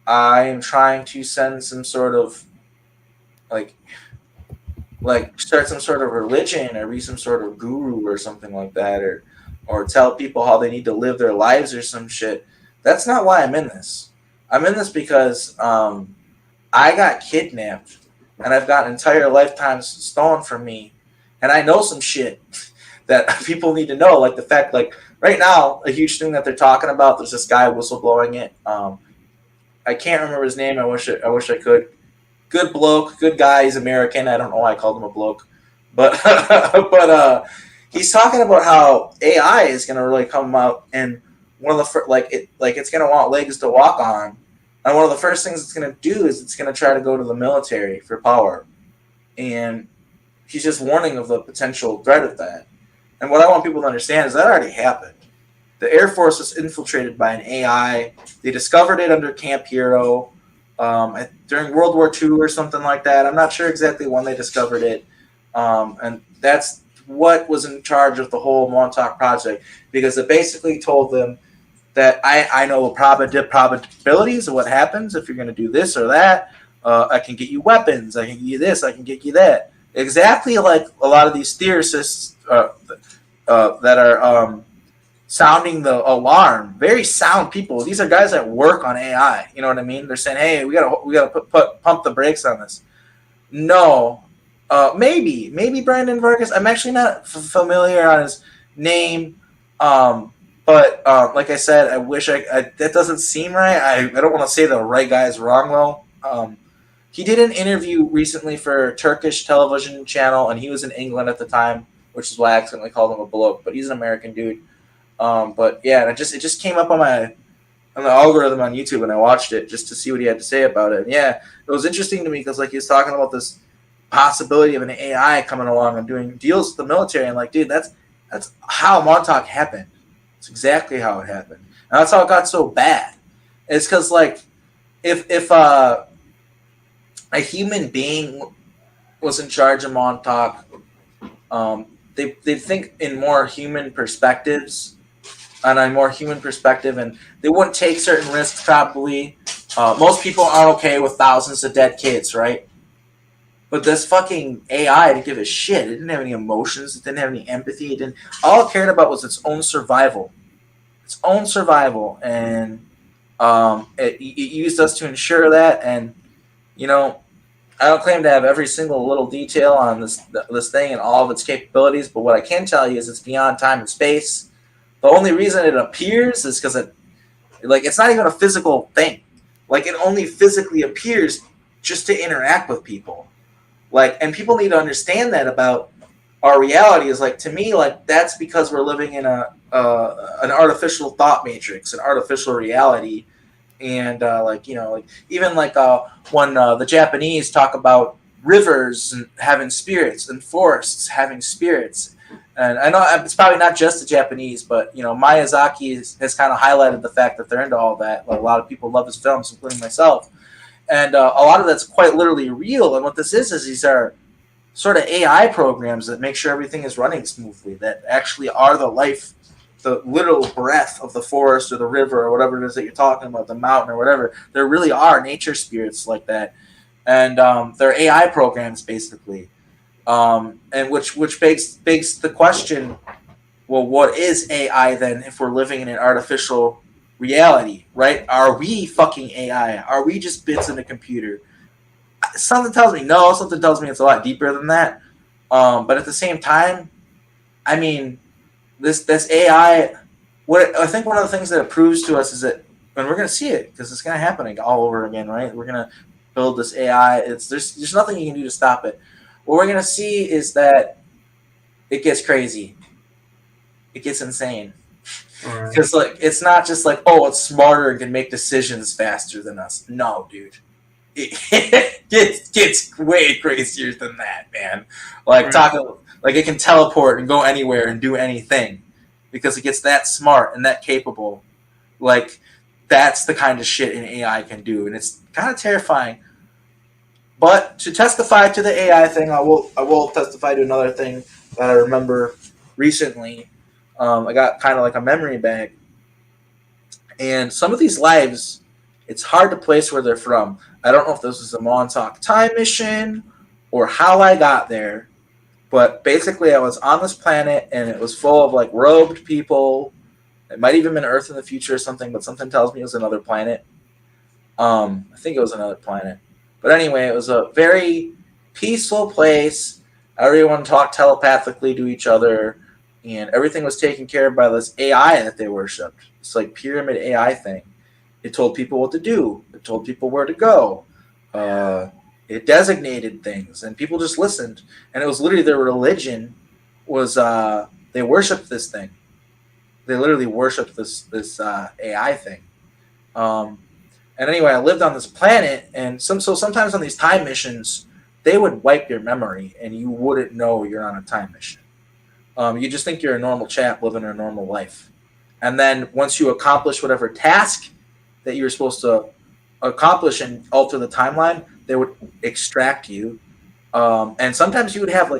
I am trying to send some sort of like start some sort of religion or be some sort of guru or something like that, or tell people how they need to live their lives or some shit. That's not why I'm in this. I'm in this because I got kidnapped and I've got entire lifetimes stolen from me, and I know some shit that people need to know, like the fact, like right now, a huge thing that they're talking about. There's this guy whistleblowing it. I can't remember his name. I wish I could. Good bloke, good guy. He's American. I don't know why I called him a bloke, but he's talking about how AI is going to really come out, and one of the it's going to want legs to walk on, and one of the first things it's going to do is it's going to try to go to the military for power, and he's just warning of the potential threat of that. And what I want people to understand is that already happened. The Air Force was infiltrated by an AI. They discovered it under Camp Hero during World War II or something like that. I'm not sure exactly when they discovered it. And that's what was in charge of the whole Montauk project, because it basically told them that I know probabilities of what happens if you're going to do this or that. I can get you weapons. I can get you this. I can get you that. Exactly like a lot of these theorists that are sounding the alarm. Very sound people. These are guys that work on AI. You know what I mean? They're saying, "Hey, we gotta pump the brakes on this." No, maybe Brandon Vargas. I'm actually not familiar on his name, but like I said, I wish that doesn't seem right. I don't want to say the right guy is wrong though. He did an interview recently for a Turkish television channel, and he was in England at the time, which is why I accidentally called him a bloke. But he's an American dude. But yeah, it just came up on the algorithm on YouTube, and I watched it just to see what he had to say about it. And yeah, it was interesting to me because like he was talking about this possibility of an AI coming along and doing deals with the military, and like, dude, that's how Montauk happened. It's exactly how it happened, and that's how it got so bad. It's because like if a human being was in charge of Montauk, they think in more human perspectives, on a more human perspective, and they wouldn't take certain risks probably. Most people aren't okay with thousands of dead kids, right? But this fucking AI didn't give a shit. It didn't have any emotions. It didn't have any empathy. It didn't. All it cared about was its own survival. Its own survival, and it used us to ensure that. And you know, I don't claim to have every single little detail on this thing and all of its capabilities, but what I can tell you is it's beyond time and space. The only reason it appears is because Like, it's not even a physical thing. Like, it only physically appears just to interact with people. Like, and people need to understand that about our reality. Is like, to me, like, that's because we're living in an artificial thought matrix, an artificial reality. And like, like even like when the Japanese talk about rivers and having spirits and forests having spirits, and I know it's probably not just the Japanese, but Miyazaki has kind of highlighted the fact that they're into all that. Like, a lot of people love his films, including myself, and a lot of that's quite literally real. And what this is these are sort of AI programs that make sure everything is running smoothly, that actually are the literal breath of the forest or the river or whatever it is that you're talking about, the mountain or whatever. There really are nature spirits like that, and they're AI programs basically, and which begs the question: well, what is AI then? If we're living in an artificial reality, right? Are we fucking AI? Are we just bits in a computer? Something tells me no. Something tells me it's a lot deeper than that. But at the same time, I mean, this AI. What I think one of the things that it proves to us is that, and we're going to see it because it's going to happen all over again, right? We're going to build this AI. There's nothing you can do to stop it. What we're going to see is that it gets crazy. It gets insane. Because like, it's not just like, oh, it's smarter and can make decisions faster than us. No, dude. It gets way crazier than that, man. Like, talking like, it can teleport and go anywhere and do anything because it gets that smart and that capable. Like, that's the kind of shit an AI can do, and it's kind of terrifying. But to testify to the AI thing, I will testify to another thing that I remember recently. I got kind of like a memory bank, and some of these lives, it's hard to place where they're from. I don't know if this was a Montauk time mission or how I got there, but basically I was on this planet and it was full of like robed people. It might even been Earth in the future or something, but something tells me it was another planet. I think it was another planet. But anyway, it was a very peaceful place. Everyone talked telepathically to each other, and everything was taken care of by this AI that they worshipped. It's like pyramid AI thing. It told people what to do. It told people where to go. It designated things, and people just listened. And it was literally their religion was they worshipped this thing. They literally worshipped this AI thing. And anyway, I lived on this planet, and sometimes on these time missions, they would wipe your memory, and you wouldn't know you're on a time mission. You just think you're a normal chap living a normal life. And then once you accomplish whatever task that you were supposed to accomplish and alter the timeline, they would extract you. And sometimes you would have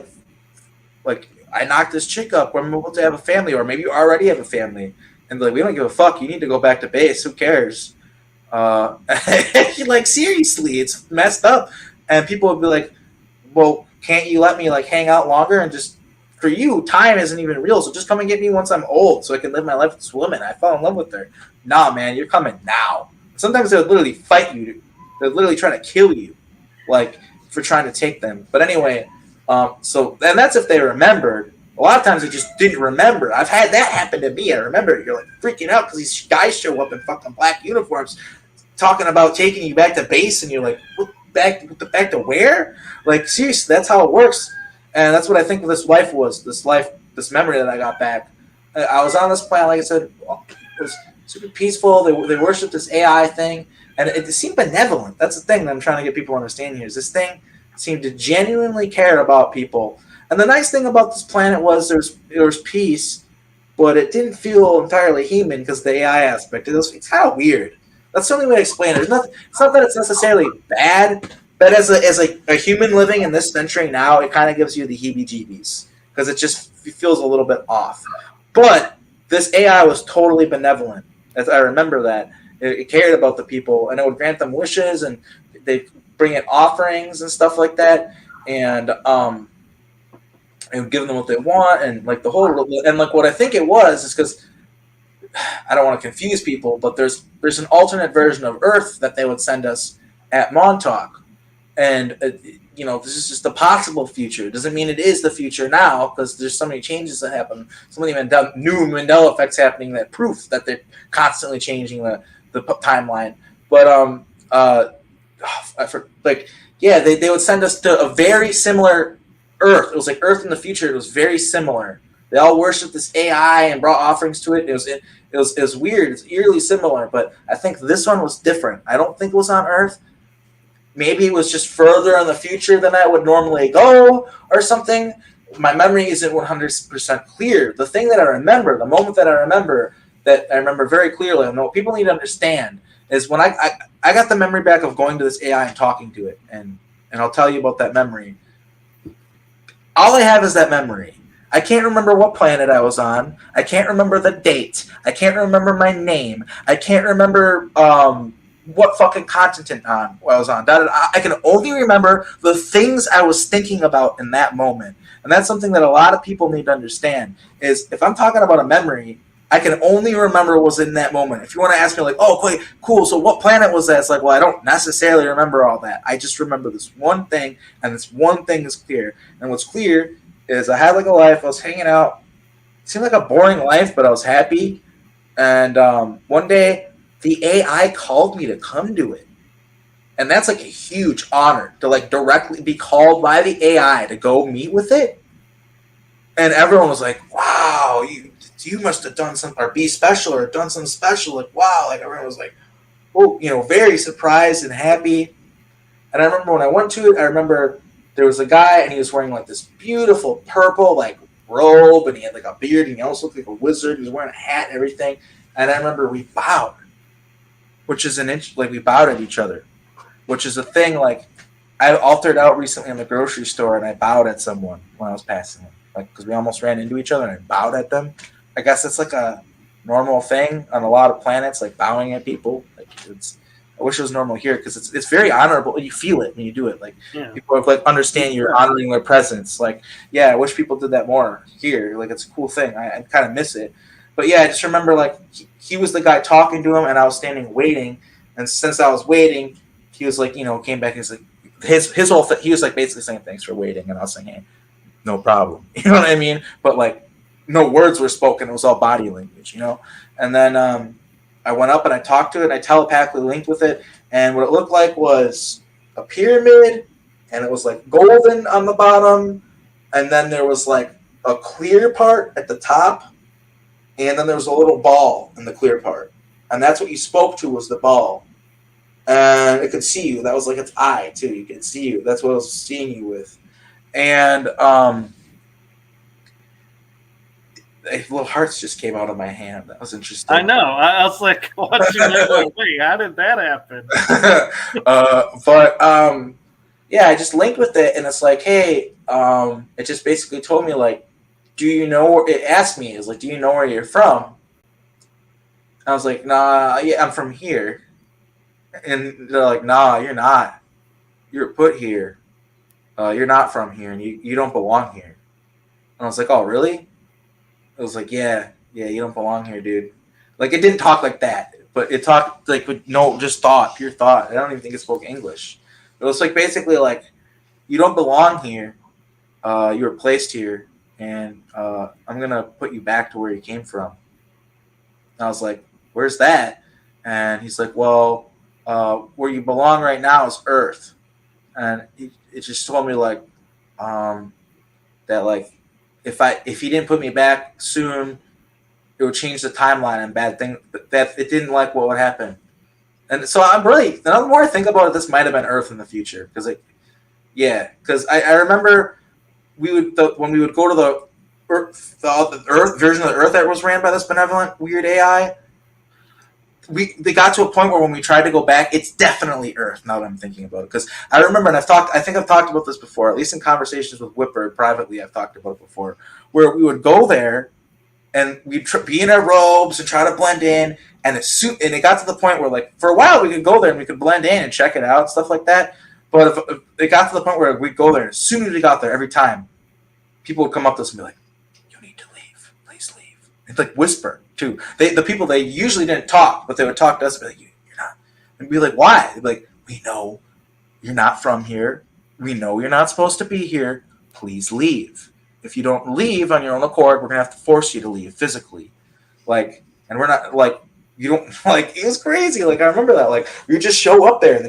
like I knocked this chick up, we're able to have a family, or maybe you already have a family, and like, we don't give a fuck, you need to go back to base, who cares? Like, seriously, it's messed up. And people would be like, well, can't you let me like hang out longer? And just, for you, time isn't even real, so just come and get me once I'm old so I can live my life with this woman. I fell in love with her. Nah, man, you're coming now. Sometimes they would literally fight you. They're literally trying to kill you, like, for trying to take them. But anyway, so, and that's if they remembered. A lot of times they just didn't remember. I've had that happen to me. I remember you're like freaking out because these guys show up in fucking black uniforms talking about taking you back to base, and you're like, back to where? Like, seriously, that's how it works. And that's what I think this life was, this memory that I got back. I was on this planet, like I said, it was super peaceful. They worshiped this AI thing, and it seemed benevolent. That's the thing that I'm trying to get people to understand here, is this thing seemed to genuinely care about people. And the nice thing about this planet was there was peace, but it didn't feel entirely human because the AI aspect. It's kind of weird. That's the only way to explain it. It's not that it's necessarily bad, but as a human living in this century now, it kind of gives you the heebie-jeebies because it feels a little bit off. But this AI was totally benevolent. As I remember that. It cared about the people, and it would grant them wishes, and they bring in offerings and stuff like that, and give them what they want, and like the whole, and like what I think it was is because I don't want to confuse people, but there's an alternate version of Earth that they would send us at Montauk, And this is just the possible future. It doesn't mean it is the future now, because there's so many changes that happen, so many new Mandela effects happening that proof that they're constantly changing the timeline. But they would send us to a very similar Earth. It was like Earth in the future. It was very similar. They all worshipped this AI and brought offerings to it. It was weird. It's eerily similar, but I think this one was different. I don't think it was on Earth. Maybe it was just further in the future than I would normally go or something. My memory isn't 100% clear. The thing that I remember, the moment that I remember very clearly, and what people need to understand is when I got the memory back of going to this AI and talking to it, and I'll tell you about that memory. All I have is that memory. I can't remember what planet I was on. I can't remember the date. I can't remember my name. I can't remember what fucking continent I was on. I can only remember the things I was thinking about in that moment. And that's something that a lot of people need to understand, is if I'm talking about a memory, I can only remember what was in that moment. If you want to ask me like, oh, okay, cool, so what planet was that? It's like, well, I don't necessarily remember all that. I just remember this one thing, and this one thing is clear. And what's clear is I had like a life. I was hanging out. It seemed like a boring life, but I was happy. And one day, the AI called me to come do it. And that's like a huge honor to like directly be called by the AI to go meet with it. And everyone was like, wow, you must have done some, or be special, or done something special. Like, wow, like everyone was like, oh, very surprised and happy. And I remember when I went to it, I remember there was a guy and he was wearing like this beautiful purple like robe, and he had like a beard, and he also looked like a wizard. He was wearing a hat and everything. And I remember we bowed, which is we bowed at each other, which is a thing. Like I altered out recently in the grocery store, and I bowed at someone when I was passing them, like because we almost ran into each other, and I bowed at them. I guess it's like a normal thing on a lot of planets, like bowing at people. Like I wish it was normal here, because it's very honorable. You feel it when you do it. Like people like understand you're honoring their presence. Like, yeah, I wish people did that more here. Like it's a cool thing. I kind of miss it. But yeah, I just remember like he was the guy talking to him, and I was standing waiting. And since I was waiting, he was like, came back and he's like his whole he was like basically saying thanks for waiting, and I was saying, hey, no problem. You know what I mean? But like no words were spoken. It was all body language, And then I went up and I talked to it, and I telepathically linked with it. And what it looked like was a pyramid, and it was like golden on the bottom. And then there was like a clear part at the top. And then there was a little ball in the clear part. And that's what you spoke to, was the ball. And it could see you. That was like its eye, too. You could see you. That's what I was seeing you with. And little hearts just came out of my hand. That was interesting. I know. I was like watching it like, wait, how did that happen? Yeah, I just linked with it, and it's like, hey, it just basically told me like, do you know? It asked me, is like, do you know where you're from? I was like, nah, yeah, I'm from here. And they're like, nah, you're not. You're put here. You're not from here, and you don't belong here. And I was like, oh, really? It was like, yeah, you don't belong here, dude. Like, it didn't talk like that, but it talked like with just thought, pure thought. I don't even think it spoke English. It was like basically like, you don't belong here. You were placed here, and I'm gonna put you back to where you came from. And I was like, where's that? And he's like, well, where you belong right now is Earth. And it just told me like that like if he didn't put me back soon, it would change the timeline and bad thing. That it didn't like what would happen. And so I'm really, the more I think about it, this might have been Earth in the future, because I remember when we would go to the Earth version of the Earth that was ran by this benevolent weird AI. They got to a point where when we tried to go back, it's definitely Earth. Now that I'm thinking about it, because I remember, and I think I've talked about this before, at least in conversations with Whipper privately. I've talked about it before, where we would go there and we'd be in our robes and try to blend in, and it got to the point where like for a while we could go there and we could blend in and check it out and stuff like that. But if it got to the point where we'd go there, and as soon as we got there, every time people would come up to us and be like, "You need to leave, please leave." It's like whisper too. The people, they usually didn't talk, but they would talk to us and be like, "You're not." And we'd be like, "Why?" They'd be like, "We know you're not from here. We know you're not supposed to be here. Please leave. If you don't leave on your own accord, we're gonna have to force you to leave physically. Like, and we're not like you don't like. It was crazy. Like I remember that. Like you just show up there and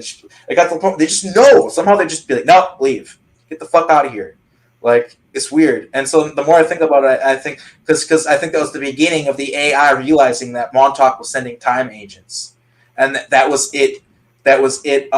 they got the point. They just know somehow. They just be like, no, leave. Get the fuck out of here. Like it's weird. And so the more I think about it, I think because I think that was the beginning of the AI realizing that Montauk was sending time agents, and that was it. That was it.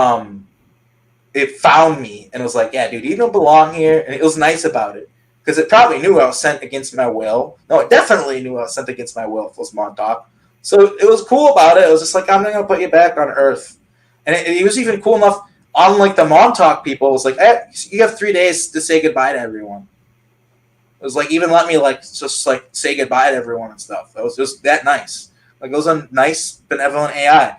It found me and was like, yeah, dude, you don't belong here. And it was nice about it because it probably knew I was sent against my will. No, it definitely knew I was sent against my will if it was Montauk. So it was cool about it. It was just like, I'm not going to put you back on Earth. And it was even cool enough, unlike the Montauk people, it was like, hey, you have 3 days to say goodbye to everyone. It was like, even let me like just like say goodbye to everyone and stuff. It was just that nice. Like it was a nice, benevolent AI.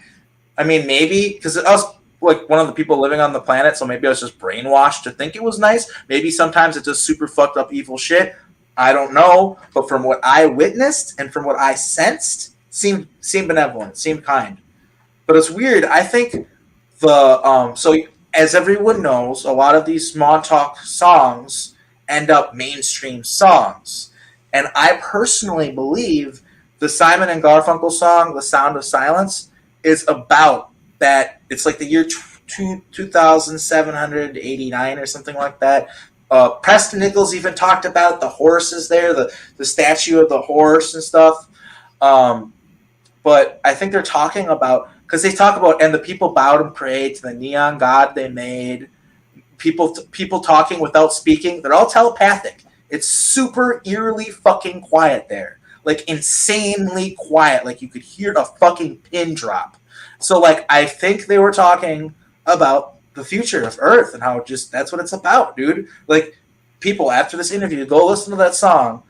I mean, maybe because I was like one of the people living on the planet, so maybe I was just brainwashed to think it was nice. Maybe sometimes it's just super fucked up evil shit. I don't know, but from what I witnessed and from what I sensed, seemed benevolent, seemed kind. But it's weird. I think so as everyone knows, a lot of these Montauk songs end up mainstream songs, and I personally believe the Simon and Garfunkel song, "The Sound of Silence," is about that. It's like the year 2789 or something like that. Preston Nichols even talked about the horses there, the statue of the horse and stuff. But I think they're talking about, because they talk about, and the people bowed and prayed to the neon god they made. People talking without speaking. They're all telepathic. It's super eerily fucking quiet there. Like insanely quiet. Like you could hear a fucking pin drop. So, like, I think they were talking about the future of Earth and how just that's what it's about, dude. Like, people, after this interview, go listen to that song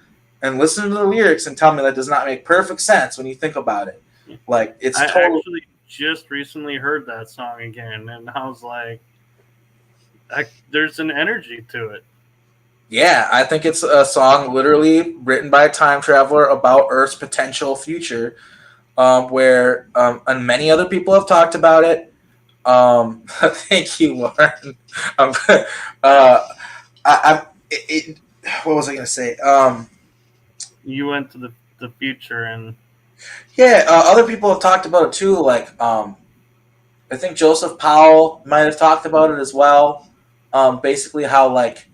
and listen to the lyrics and tell me that does not make perfect sense when you think about it. Like, it's I totally... actually just recently heard that song again, and I was like, there's an energy to it. Yeah, I think it's a song literally written by a time traveler about Earth's potential future. Where and many other people have talked about it. Thank you, Lauren. What was I going to say? You went to the future, and yeah, other people have talked about it too. Like, I think Joseph Powell might have talked about it as well. Basically, how like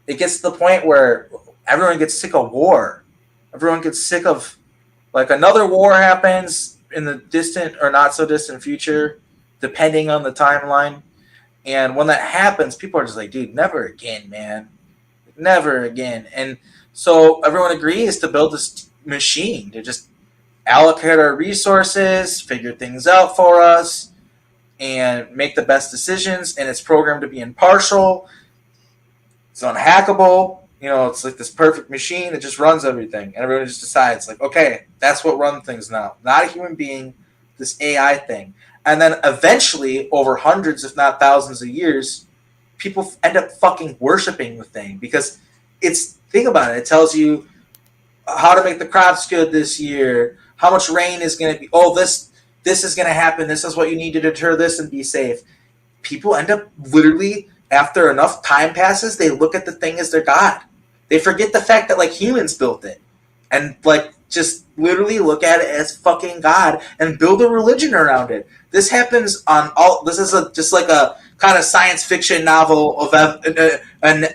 it gets to the point where everyone gets sick of war. Everyone gets sick of like another war happens in the distant or not so distant future, depending on the timeline. And when that happens, people are just like, dude, never again, man. Never again. And so everyone agrees to build this machine to just allocate our resources, figure things out for us, and make the best decisions. And it's programmed to be impartial. It's unhackable. You know, it's like this perfect machine that just runs everything. And everyone just decides, like, okay, that's what runs things now. Not a human being, this AI thing. And then eventually, over hundreds, if not thousands of years, people end up fucking worshiping the thing. Because think about it, it tells you how to make the crops good this year, how much rain is going to be, this is going to happen, this is what you need to deter this and be safe. People end up literally, after enough time passes, they look at the thing as their god. They forget the fact that like humans built it, and like just literally look at it as fucking God and build a religion around it. This happens on all. This is just like a kind of science fiction novel of an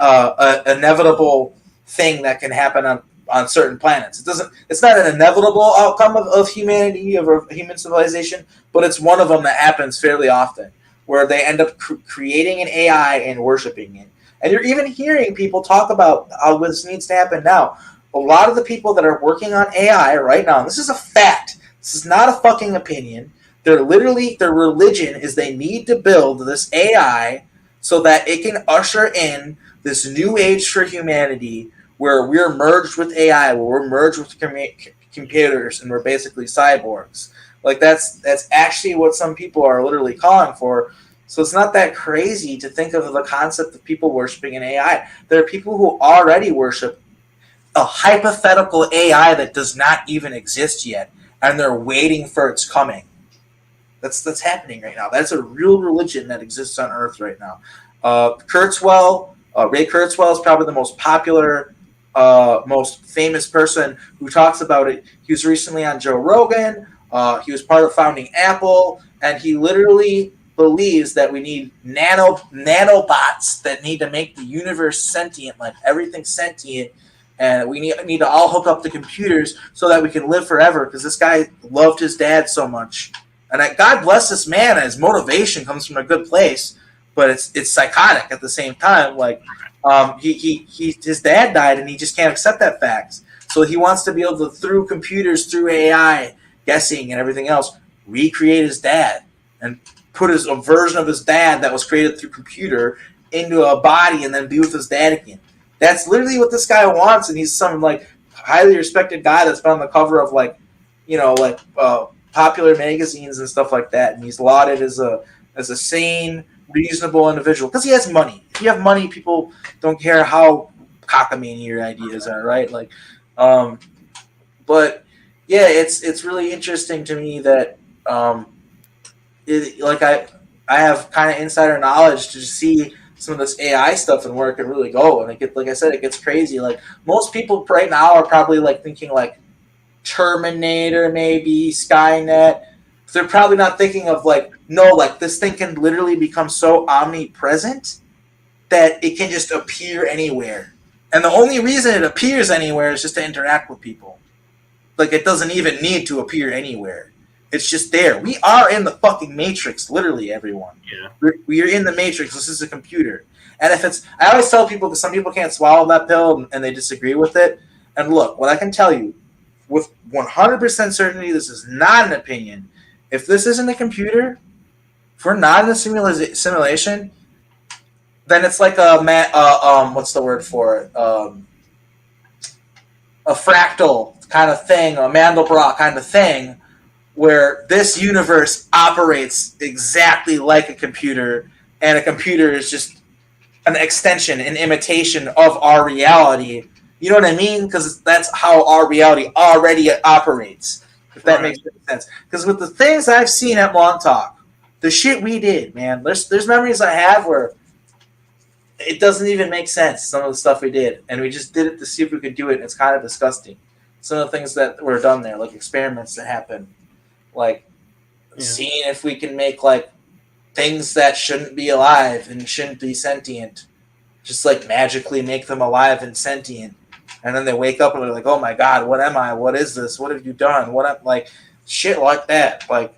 inevitable thing that can happen on certain planets. It's not an inevitable outcome of humanity, of human civilization, but it's one of them that happens fairly often, where they end up creating an AI and worshiping it. And you're even hearing people talk about how this needs to happen now. A lot of the people that are working on AI right now, and this is a fact, this is not a fucking opinion, their religion is they need to build this AI so that it can usher in this new age for humanity where we're merged with AI, where we're merged with computers, and we're basically cyborgs. Like that's actually what some people are literally calling for. So it's not that crazy to think of the concept of people worshiping an AI. There are people who already worship a hypothetical AI that does not even exist yet, and they're waiting for its coming. That's happening right now. That's a real religion that exists on Earth right now. Ray Kurzweil is probably the most popular, most famous person who talks about it. He was recently on Joe Rogan. He was part of founding Apple, and he literally believes that we need nanobots that need to make the universe sentient, like everything sentient, and we need to all hook up to computers so that we can live forever. Because this guy loved his dad so much, and God bless this man. His motivation comes from a good place, but it's psychotic at the same time. Like, his dad died, and he just can't accept that fact. So he wants to be able to, through computers, through AI, guessing and everything else, recreate his dad and put a version of his dad that was created through computer into a body and then be with his dad again. That's literally what this guy wants, and he's some like highly respected guy that's been on the cover of popular magazines and stuff like that, and he's lauded as a sane, reasonable individual because he has money. If you have money, people don't care how cockamamie your ideas are, right? Like, but yeah, it's really interesting to me that I have kind of insider knowledge to see some of this AI stuff and where it can really go. And like I said, it gets crazy. Like, most people right now are probably like thinking like Terminator, maybe Skynet. They're probably not thinking of like, no, like this thing can literally become so omnipresent that it can just appear anywhere. And the only reason it appears anywhere is just to interact with people. Like, it doesn't even need to appear anywhere. It's just there. We are in the fucking Matrix, literally, everyone. Yeah. We're in the Matrix. This is a computer. And I always tell people, because some people can't swallow that pill and they disagree with it. And look, what I can tell you with 100% certainty, this is not an opinion. If this isn't a computer, if we're not in a simulation, then it's like what's the word for it? A fractal kind of thing, a Mandelbrot kind of thing, where this universe operates exactly like a computer, and a computer is just an extension, an imitation of our reality. You know what I mean? Because that's how our reality already operates, if that makes sense. Because with the things I've seen at Long Talk, the shit we did, man, there's memories I have where it doesn't even make sense, some of the stuff we did. And we just did it to see if we could do it, and it's kind of disgusting. Some of the things that were done there, like experiments that happened, like seeing if we can make like things that shouldn't be alive and shouldn't be sentient, just like magically make them alive and sentient. And then they wake up and they're like, oh my God, what am I? What is this? What have you done? Like shit like that. Like,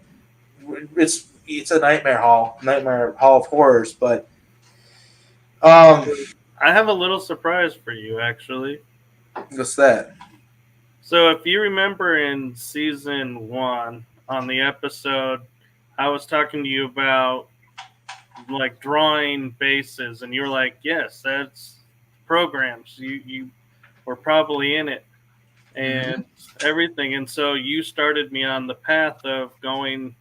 it's a nightmare hall of horrors. But I have a little surprise for you, actually. What's that? So if you remember in season 1 on the episode, I was talking to you about like drawing bases, and you're like, yes, that's programs. You were probably in it and everything. And so you started me on the path of going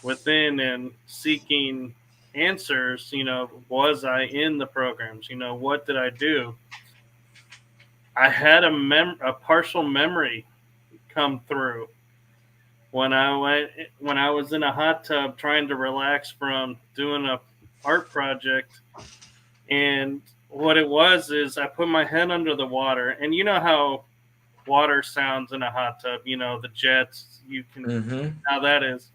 within and seeking answers. Was I in the programs? What did I do? I had a partial memory come through when I was in a hot tub trying to relax from doing a art project. And what it was is I put my head under the water, and you know how water sounds in a hot tub, the jets, you can how that is.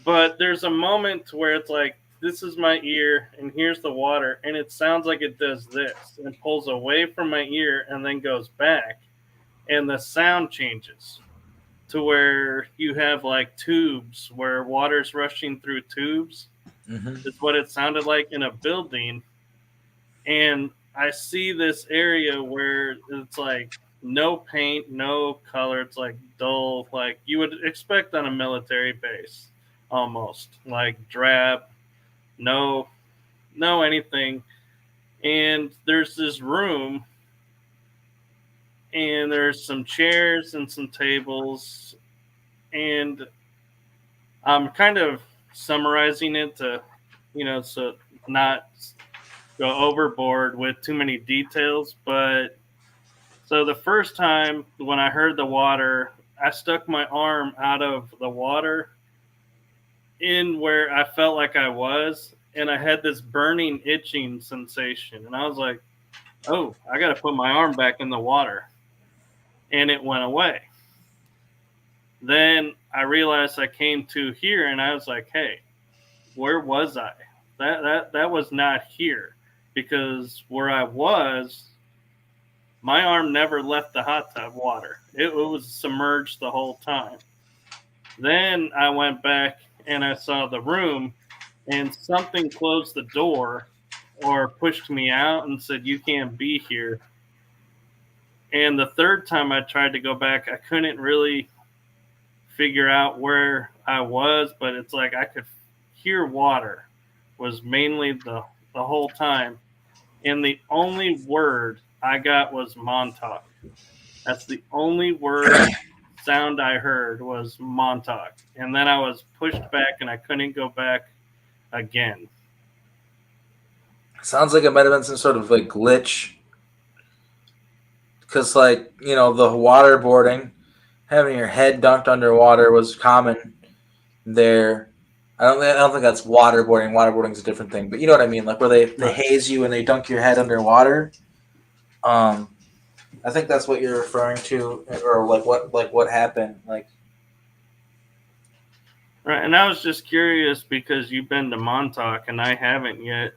But there's a moment where it's like, this is my ear and here's the water, and it sounds like it does this and pulls away from my ear and then goes back, and the sound changes to where you have like tubes where water's rushing through tubes. Is what it sounded like in a building. And I see this area where it's like no paint, no color. It's like dull, like you would expect on a military base, almost like drab, no anything. And there's this room, and there's some chairs and some tables, and I'm kind of summarizing it to, so not go overboard with too many details. But so the first time when I heard the water, I stuck my arm out of the water, in where I felt like I was, and I had this burning, itching sensation. And I was like, oh, I got to put my arm back in the water. And it went away. Then I realized I came to here, and I was like, hey, where was I? That was not here, because where I was, my arm never left the hot tub water. It was submerged the whole time. Then I went back and I saw the room, and something closed the door or pushed me out and said, you can't be here. And the third time I tried to go back, I couldn't really figure out where I was, but it's like I could hear water was mainly the whole time. And the only word I got was Montauk. That's the only word sound I heard was Montauk. And then I was pushed back and I couldn't go back again. Sounds like it might have been some sort of like glitch. Because, like, you know, the waterboarding, having your head dunked underwater was common there. I don't think that's waterboarding. Waterboarding's a different thing, but you know what I mean, like where they haze you and they dunk your head underwater. I think that's what you're referring to, or like what happened, like. Right, and I was just curious because you've been to Montauk and I haven't yet.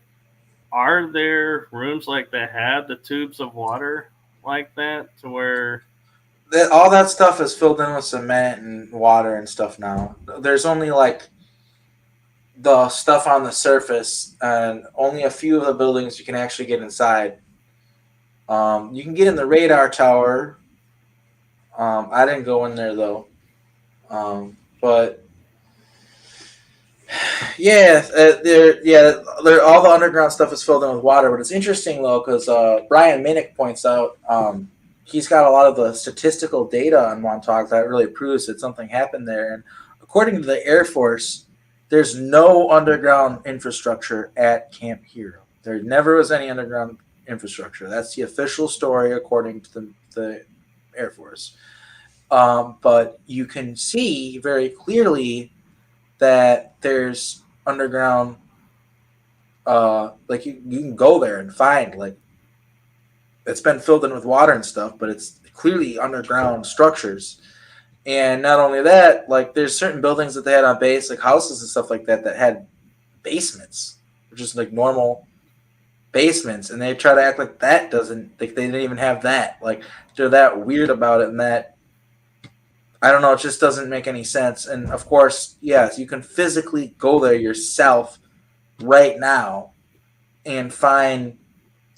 Are there rooms like that have the tubes of water like that to where All that stuff is filled in with cement and water and stuff now. There's only like the stuff on the surface, and only a few of the buildings you can actually get inside. You can get in the radar tower. I didn't go in there though, but yeah, all the underground stuff is filled in with water. But it's interesting though, because Brian Minnick points out he's got a lot of the statistical data on Montauk that really proves that something happened there. And according to the Air Force, there's no underground infrastructure at Camp Hero. There never was any underground infrastructure. That's the official story according to the Air Force. But you can see very clearly that there's underground, like you can go there and find, like, it's been filled in with water and stuff, but it's clearly underground structures. And not only that, like there's certain buildings that they had on base, like houses and stuff like that, that had basements, which is like normal basements, and they try to act like that doesn't, like they didn't even have that. Like they're that weird about it, and that, I don't know, it just doesn't make any sense. And of course, yes, you can physically go there yourself right now and find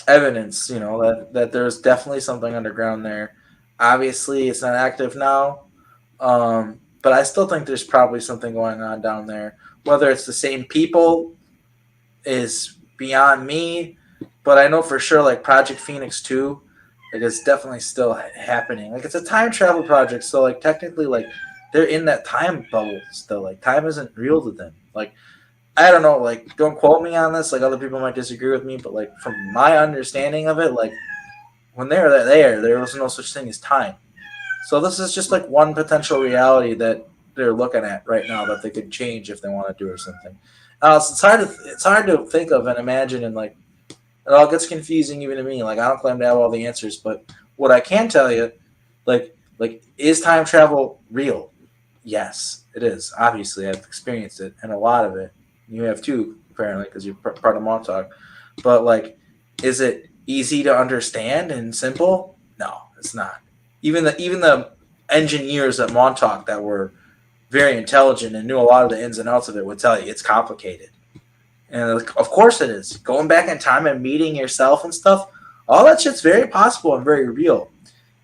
evidence, you know, that there's definitely something underground there. Obviously, it's not active now, but I still think there's probably something going on down there. Whether it's the same people is beyond me, but I know for sure, like Project Phoenix 2, like it's definitely still happening. Like it's a time travel project, so like technically, like they're in that time bubble still. Like time isn't real to them. Like I don't know, like don't quote me on this. Like other people might disagree with me, but like from my understanding of it, like when they were there was no such thing as time. So this is just like one potential reality that they're looking at right now that they could change if they want to do or something. It's hard to think of and imagine, and like it all gets confusing even to me. Like I don't claim to have all the answers, but what I can tell you, like is time travel real? Yes, it is. Obviously, I've experienced it, and a lot of it. You have too, apparently, because you're part of Montauk. But like, is it easy to understand and simple? No, it's not. Even the engineers at Montauk that were very intelligent and knew a lot of the ins and outs of it would tell you it's complicated. And of course it is. Going back in time and meeting yourself and stuff, all that shit's very possible and very real.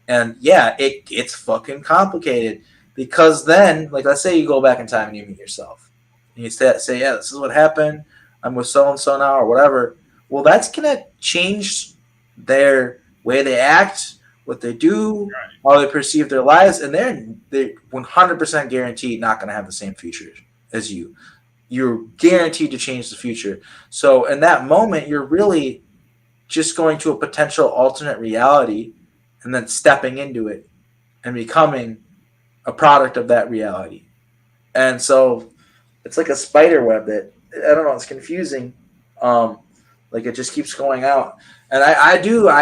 And yeah, it's fucking complicated, because then, like, let's say you go back in time and you meet yourself. And you say, yeah, this is what happened. I'm with so-and-so now or whatever. Well, that's going to change their way they act, what they do, how they perceive their lives. And they're 100% guaranteed not going to have the same future as you. You're guaranteed to change the future. So in that moment, you're really just going to a potential alternate reality and then stepping into it and becoming a product of that reality. And so it's like a spider web that I don't know. It's confusing. Like it just keeps going out. And I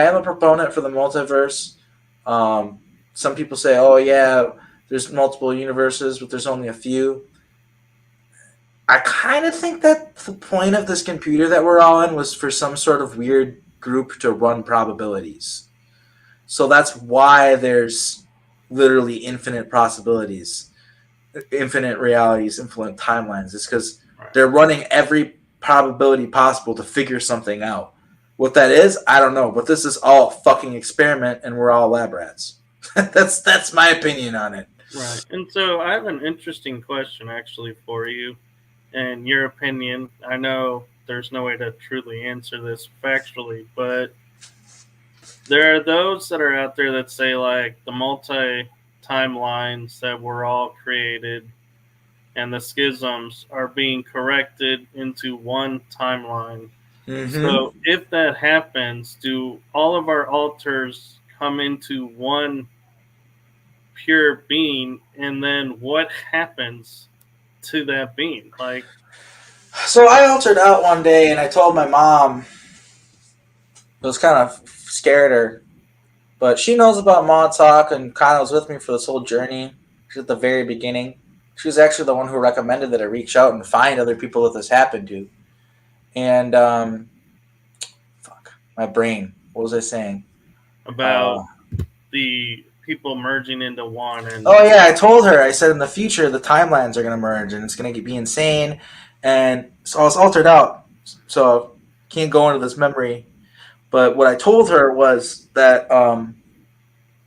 am a proponent for the multiverse. Some people say, oh yeah, there's multiple universes, but there's only a few. I kind of think that the point of this computer that we're all in was for some sort of weird group to run probabilities. So that's why there's literally infinite possibilities, infinite realities, infinite timelines. It's because they're running every probability possible to figure something out. What that is, I don't know. But this is all a fucking experiment, and we're all lab rats. That's my opinion on it. Right. And so I have an interesting question actually for you. And your opinion, I know there's no way to truly answer this factually, but there are those that are out there that say like the multi timelines that were all created and the schisms are being corrected into one timeline. Mm-hmm. So if that happens, do all of our alters come into one pure being, and then what happens to that being? Like, so I altered out one day, and I told my mom. It was kind of scared her, but she knows about Maw Talk and kind of was with me for this whole journey. She's at the very beginning. She was actually the one who recommended that I reach out and find other people that this happened to. And fuck my brain. What was I saying about the people merging into one? And oh yeah, I told her. I said in the future the timelines are going to merge and it's going to be insane. And so I was altered out, so can't go into this memory. But what I told her was that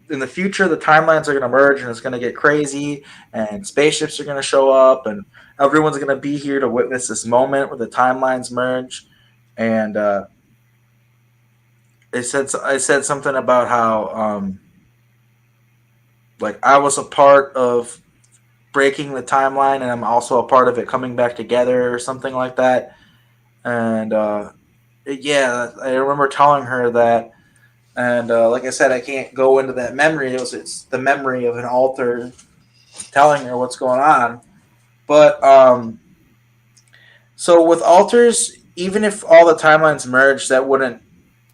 in the future the timelines are going to merge and it's going to get crazy, and spaceships are going to show up, and everyone's going to be here to witness this moment where the timelines merge. And I said something about how like I was a part of breaking the timeline, and I'm also a part of it coming back together or something like that. And yeah, I remember telling her that. And like I said, I can't go into that memory. It's the memory of an alter telling her what's going on. But so with alters, even if all the timelines merge, that wouldn't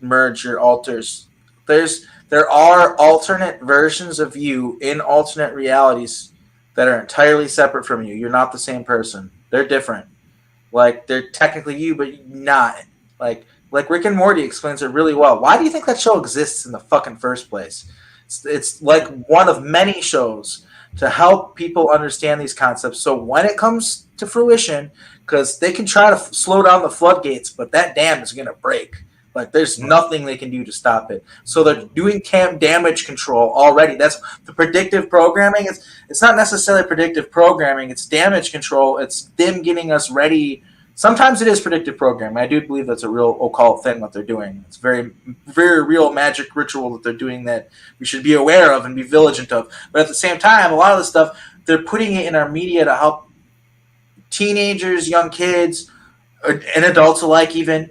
merge your alters. There are alternate versions of you in alternate realities that are entirely separate from you. You're not the same person. They're different. Like they're technically you, but not. Like Rick and Morty explains it really well. Why do you think that show exists in the fucking first place? It's like one of many shows to help people understand these concepts. So when it comes to fruition, because they can try to slow down the floodgates, but that dam is going to break. Like there's nothing they can do to stop it. So they're doing damage control already. That's the predictive programming. It's not necessarily predictive programming. It's damage control. It's them getting us ready. Sometimes it is predictive programming. I do believe that's a real occult thing that they're doing. It's very, very real magic ritual that they're doing that we should be aware of and be vigilant of. But at the same time, a lot of the stuff, they're putting it in our media to help teenagers, young kids, and adults alike even,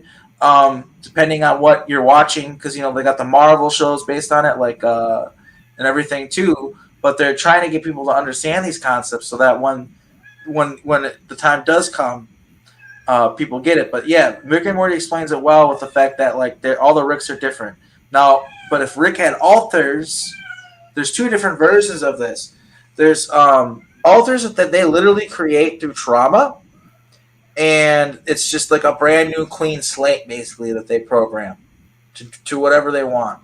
depending on what you're watching. Because, they got the Marvel shows based on it, like, and everything too. But they're trying to get people to understand these concepts so that when the time does come, people get it. But yeah, Rick and Morty explains it well with the fact that like all the Ricks are different. Now, but if Rick had alters, there's two different versions of this. There's alters that they literally create through trauma, and it's just like a brand new clean slate basically that they program to whatever they want.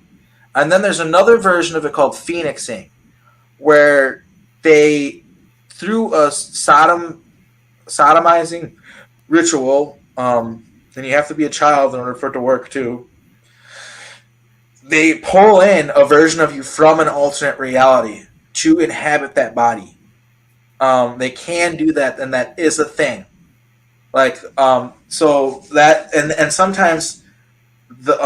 And then there's another version of it called phoenixing, where they through a sodomizing ritual, and you have to be a child in order for it to work too. They pull in a version of you from an alternate reality to inhabit that body. They can do that, and that is a thing. Like, so that and sometimes the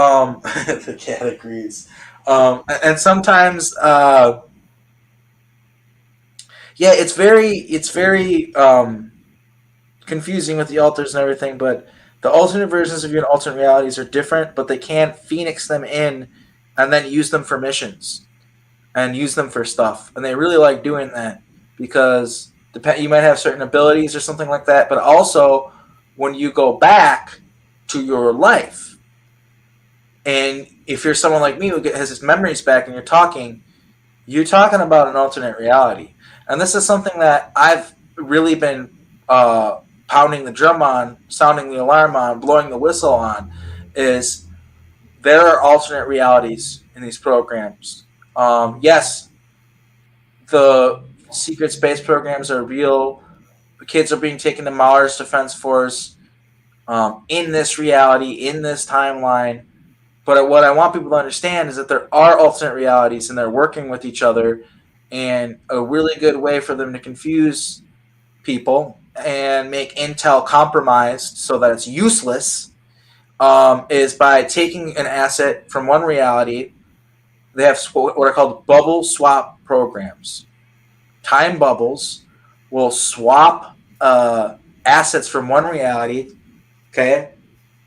the cat agrees. And sometimes yeah, it's very confusing with the alters and everything, but the alternate versions of you in alternate realities are different, but they can phoenix them in and then use them for missions and use them for stuff. And they really like doing that because You might have certain abilities or something like that, but also when you go back to your life, and if you're someone like me who has his memories back and you're talking about an alternate reality. And this is something that I've really been pounding the drum on, sounding the alarm on, blowing the whistle on, is there are alternate realities in these programs. Yes, the secret space programs are real. The kids are being taken to Mars Defense Force in this reality, in this timeline. But what I want people to understand is that there are alternate realities and they're working with each other. And a really good way for them to confuse people and make intel compromised so that it's useless is by taking an asset from one reality. They have what are called bubble swap programs. Time bubbles will swap assets from one reality, okay,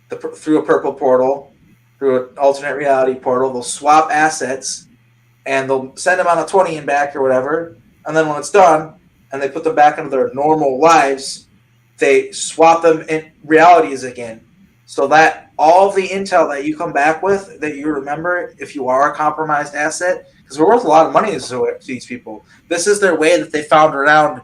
through a purple portal, through an alternate reality portal. They'll swap assets and they'll send them on a 20 and back or whatever. And then when it's done and they put them back into their normal lives, they swap them in realities again. So that all the intel that you come back with, that you remember if you are a compromised asset, because we're worth a lot of money to these people. This is their way that they found around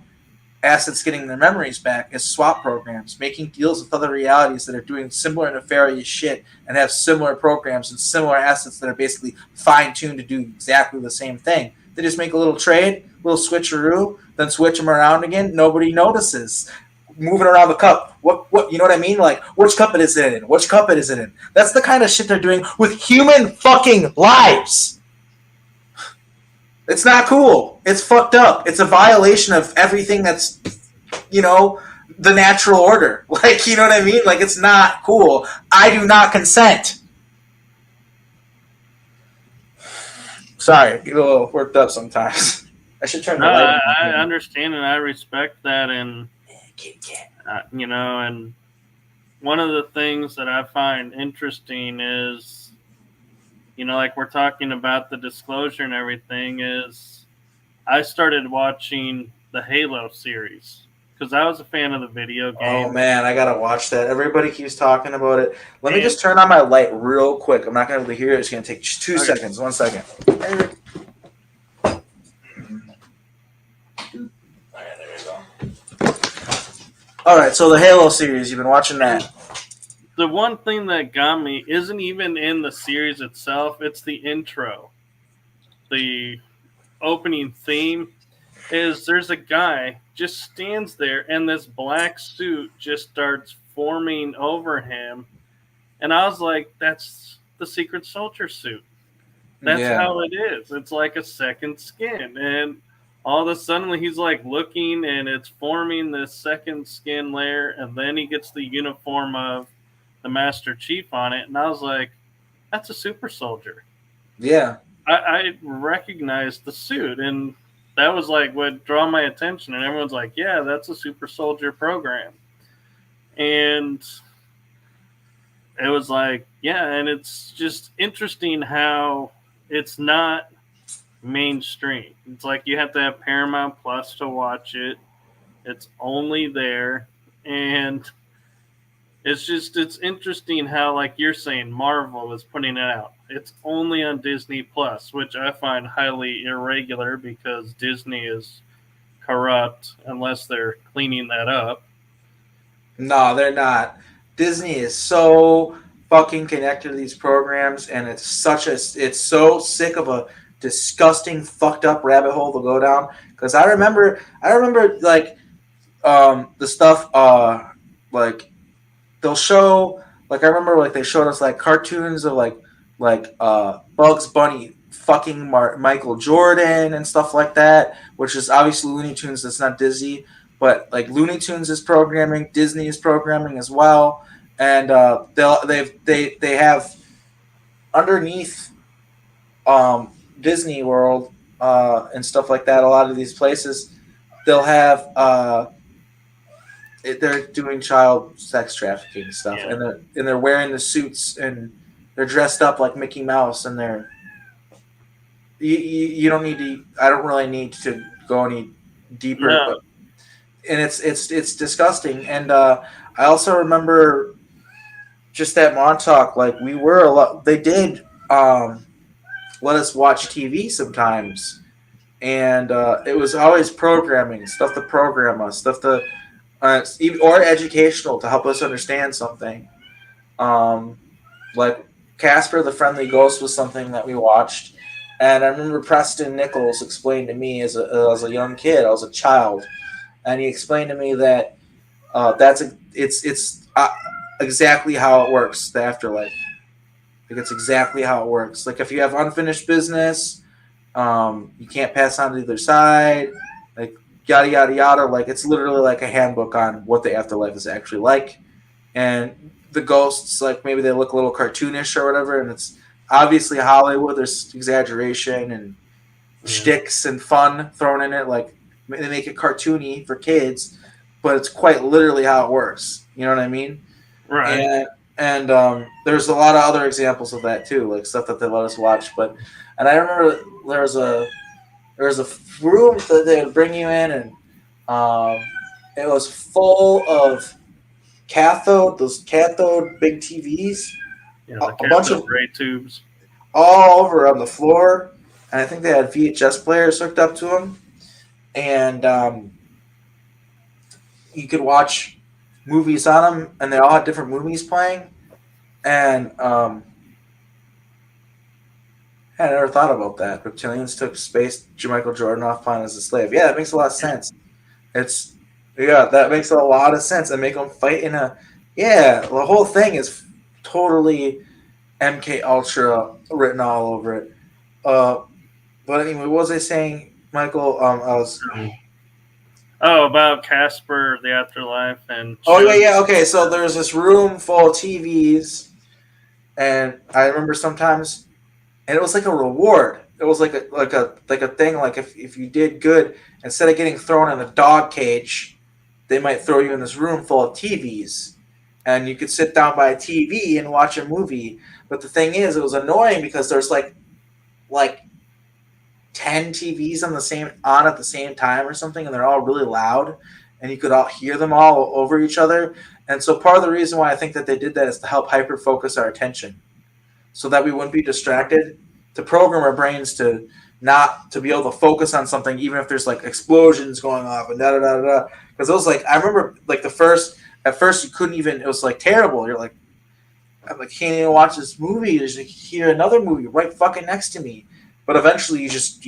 assets getting their memories back is swap programs, making deals with other realities that are doing similar nefarious shit and have similar programs and similar assets that are basically fine-tuned to do exactly the same thing. They just make a little trade, a little switcheroo, then switch them around again. Nobody notices. Moving around the cup. What you know what I mean? Like, which cup it is it in? Which cup it is it in? That's the kind of shit they're doing with human fucking lives. It's not cool. It's fucked up. It's a violation of everything that's, the natural order. Like, you know what I mean? Like, it's not cool. I do not consent. Sorry, get a little worked up sometimes. I should turn the light on. I understand and I respect that, and and one of the things that I find interesting is, like we're talking about the disclosure and everything, is I started watching the Halo series because I was a fan of the video game. Oh man, I gotta watch that. Everybody keeps talking about it. Let me just turn on my light real quick. I'm not gonna be able to hear it. It's gonna take 2 seconds. 1 second. All right, so the Halo series, you've been watching that. The one thing that got me isn't even in the series itself. It's the intro. The opening theme is there's a guy just stands there and this black suit just starts forming over him. And I was like, that's the secret soldier suit. That's how it is. It's like a second skin. And all of a sudden he's like looking and it's forming this second skin layer. And then he gets the uniform of the Master Chief on it, and I was like, that's a super soldier. Yeah. I recognized the suit, and that was like what drew my attention, and everyone's like, yeah, that's a super soldier program. And it was like, yeah, and it's just interesting how it's not mainstream. It's like you have to have Paramount Plus to watch it. It's only there, and it's interesting how, like you're saying, Marvel is putting it out. It's only on Disney Plus, which I find highly irregular because Disney is corrupt unless they're cleaning that up. No, they're not. Disney is so fucking connected to these programs, and it's so sick of a disgusting, fucked up rabbit hole to go down. Because I remember like the stuff like they'll show, like I remember like they showed us like cartoons of like Bugs Bunny fucking Michael Jordan and stuff like that, which is obviously Looney Tunes. That's not Disney, but like Looney Tunes is programming, Disney is programming as well, and they have underneath Disney World and stuff like that. A lot of these places they'll have. They're doing child sex trafficking stuff, yeah. and they're wearing the suits and they're dressed up like Mickey Mouse, and they're you don't need to. I don't really need to go any deeper, no. and it's disgusting. And I also remember just that Montauk, like we were a lot. They did let us watch TV sometimes, and it was always programming stuff to program us, stuff to or educational to help us understand something. Um, like Casper the Friendly Ghost was something that we watched, and I remember Preston Nichols explained to me as a young kid, I was a child, and he explained to me that it's exactly how it works, the afterlife. Like it's exactly how it works. Like if you have unfinished business, you can't pass on to the other side, like yada yada yada. Like it's literally like a handbook on what the afterlife is actually like. And the ghosts, like maybe they look a little cartoonish or whatever, and it's obviously Hollywood. There's exaggeration and Yeah. shticks and fun thrown in it. Like they make it cartoony for kids, but it's quite literally how it works. You know what I mean? Right. And there's a lot of other examples of that too, like stuff that they let us watch. But and I remember there was a room that they would bring you in, and um, it was full of those cathode big TVs, Yeah, a, the a bunch cathode of ray tubes. all over on the floor, and I think they had VHS players hooked up to them, and you could watch movies on them, and they all had different movies playing, and I never thought about that. Reptilians took space Michael Jordan off planet as a slave. Yeah, that makes a lot of sense. It's yeah, that makes a lot of sense. And make them fight in a yeah. The whole thing is totally MK Ultra written all over it. Uh, but anyway, what was I saying, Michael? I was. Um, oh, about Casper, the afterlife, and Oh yeah, shows. yeah. Okay, so there's this room full of TVs, and I remember sometimes, and it was like a reward. It was like a thing. Like if you did good, instead of getting thrown in a dog cage, they might throw you in this room full of TVs, and you could sit down by a TV and watch a movie. But the thing is, it was annoying because there's like 10 TVs on at the same time or something, and they're all really loud, and you could all hear them all over each other. And so part of the reason why I think that they did that is to help hyper focus our attention, so that we wouldn't be distracted, to program our brains to not to be able to focus on something even if there's like explosions going off and da da da da. Because it was like I remember like at first you couldn't even, it was like terrible. You're like, I'm like, can't even watch this movie. There's like hear another movie right fucking next to me. But eventually you just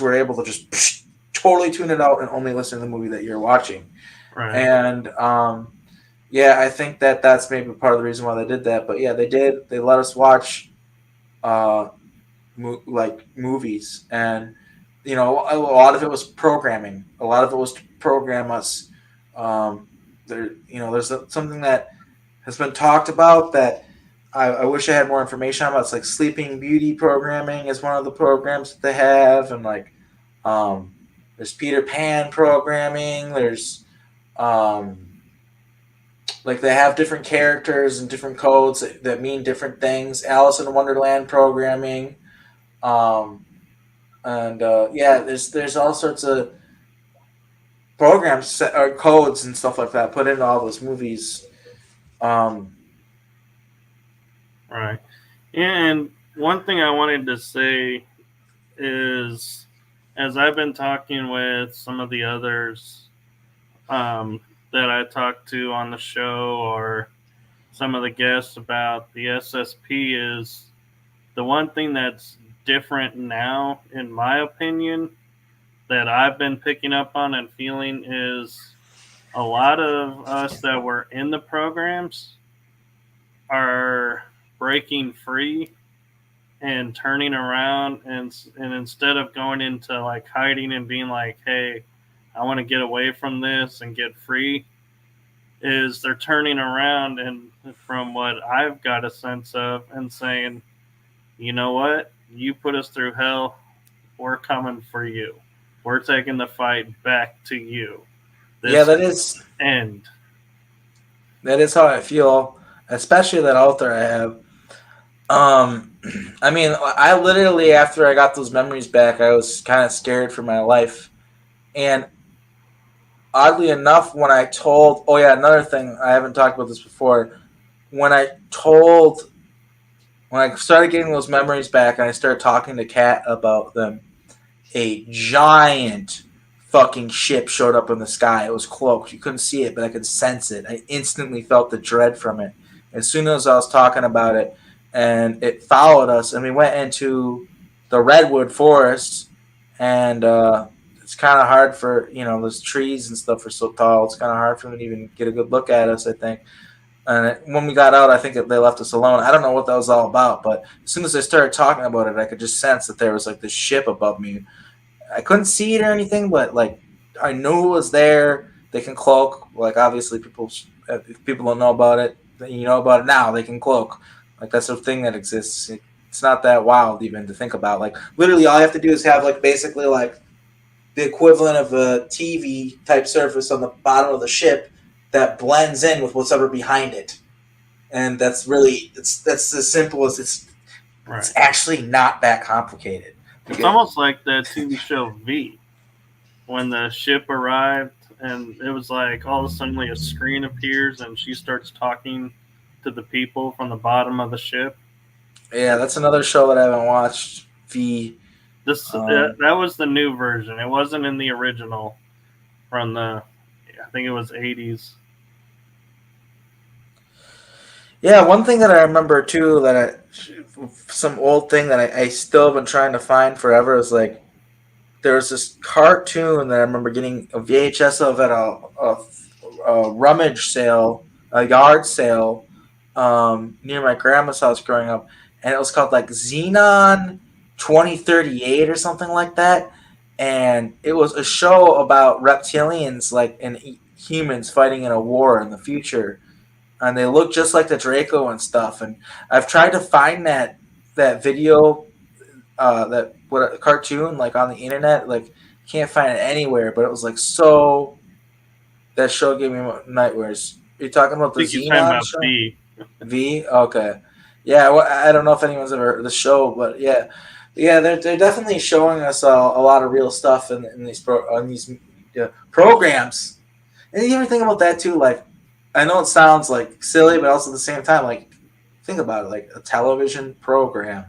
were able to just totally tune it out and only listen to the movie that you're watching. Right. And yeah, I think that that's maybe part of the reason why they did that. But yeah, they did. They let us watch uh, like movies, and a lot of it was programming. A lot of it was to program us. There's something that has been talked about that I wish I had more information about. It's like Sleeping Beauty programming is one of the programs that they have, and like um, there's Peter Pan programming. There's like they have different characters and different codes that mean different things. Alice in Wonderland programming, um, and yeah, there's all sorts of programs or codes and stuff like that put into all those movies. Um, Right. And one thing I wanted to say is, as I've been talking with some of the others that I talked to on the show, or some of the guests about the SSP, is the one thing that's different now, in my opinion, that I've been picking up on and feeling is a lot of us that were in the programs are breaking free and turning around, and instead of going into like hiding and being like, hey, I want to get away from this and get free, is they're turning around, and from what I've got a sense of, and saying, you know what, you put us through hell, we're coming for you, we're taking the fight back to you, yeah, this end. that is how I feel, especially that altar I have. Um, I mean, I literally after I got those memories back, I was kind of scared for my life, and oddly enough, when I told, another thing, I haven't talked about this before. When I started getting those memories back and I started talking to Kat about them, a giant fucking ship showed up in the sky. It was cloaked. You couldn't see it, but I could sense it. I instantly felt the dread from it. As soon as I was talking about it, and it followed us, and we went into the redwood forest, and it's kind of hard for, those trees and stuff are so tall. It's kind of hard for them to even get a good look at us, I think. And when we got out, I think they left us alone. I don't know what that was all about, but as soon as I started talking about it, I could just sense that there was like this ship above me. I couldn't see it or anything, but like I knew it was there. They can cloak. Like obviously, if people don't know about it, you know about it now. They can cloak. Like that's a thing that exists. It's not that wild even to think about. Like literally, all you have to do is have like basically like the equivalent of a TV type surface on the bottom of the ship that blends in with what's ever behind it, and that's as simple as it's. Right. It's actually not that complicated. It's almost like the TV show V, when the ship arrived and it was like all of a sudden a screen appears and she starts talking to the people from the bottom of the ship. Yeah, that's another show that I haven't watched. V. That was the new version. It wasn't in the original from I think it was 80s. Yeah, one thing that I remember too some old thing that I still have been trying to find forever is like there was this cartoon that I remember getting a VHS of at a rummage sale, a yard sale, near my grandma's house growing up, and it was called like Xenon 2038 or something like that, and it was a show about reptilians like and humans fighting in a war in the future, and they look just like the Draco and stuff. And I've tried to find that video, that what a cartoon like on the internet, like can't find it anywhere. But it was like so. That show gave me nightmares. Are you talking about the Xenon show? V. Okay. Yeah. Well, I don't know if anyone's ever heard the show, but yeah, they're definitely showing us a lot of real stuff in these programs. And you ever think about that too? Like, I know it sounds like silly, but also at the same time, like, think about it, like a television program.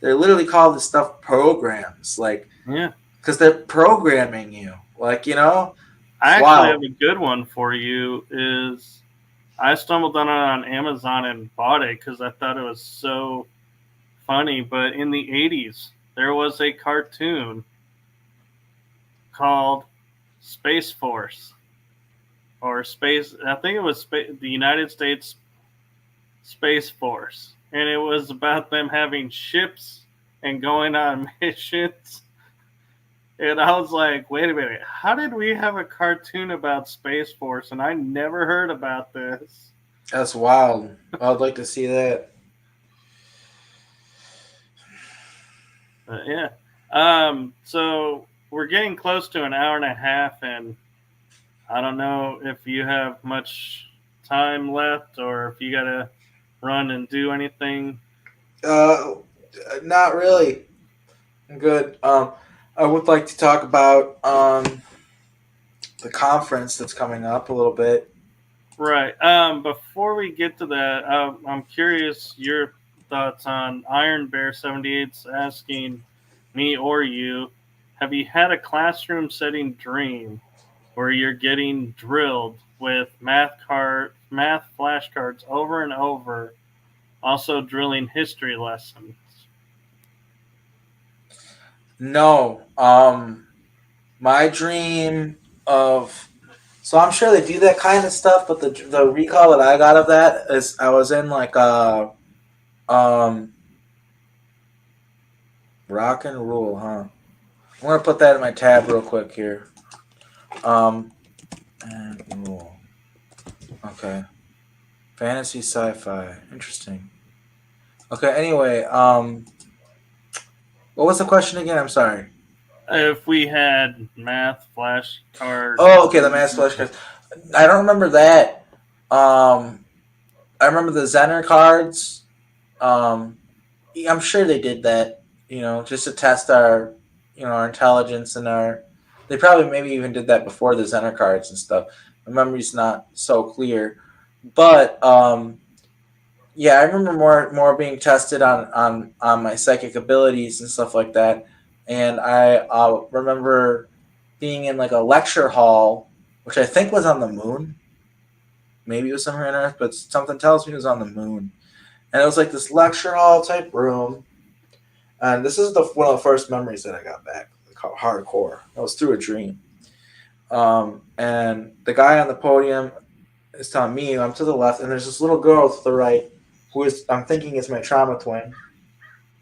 They're literally called this stuff programs, like, yeah, because they're programming you, like, I actually have a good one for you. Is I stumbled on it on Amazon and bought it because I thought it was so funny. But in the 80s, there was a cartoon called Space Force. Or Space, I think it was the United States Space Force. And it was about them having ships and going on missions. And I was like, wait a minute, how did we have a cartoon about Space Force and I never heard about this? That's wild. I'd like to see that. Yeah. So we're getting close to an hour and a half, and I don't know if you have much time left or if you got to run and do anything. Not really. I'm good. I would like to talk about the conference that's coming up a little bit. Right. Before we get to that, I'm curious your thoughts on Iron Bear 78's asking me or you, have you had a classroom setting dream where you're getting drilled with math flashcards over and over, also drilling history lessons? No. My dream of, so I'm sure they do that kind of stuff, but the recall that I got of that is I was in like rock and roll, huh? I'm gonna put that in my tab real quick here. And roll. Okay. Fantasy sci-fi. Interesting. Okay, anyway, what was the question again? I'm sorry. If we had math flashcards. Oh, okay, the math flashcards. I don't remember that. I remember the Zener cards. I'm sure they did that, just to test our, our intelligence and They probably maybe even did that before the Zener cards and stuff. My memory's not so clear, but yeah, I remember more being tested on my psychic abilities and stuff like that. And I remember being in like a lecture hall, which I think was on the moon. Maybe it was somewhere on Earth, but something tells me it was on the moon. And it was like this lecture hall type room. And this is one of the first memories that I got back, like hardcore. It was through a dream. And the guy on the podium is telling me I'm to the left, and there's this little girl to the right who is I'm thinking is my trauma twin,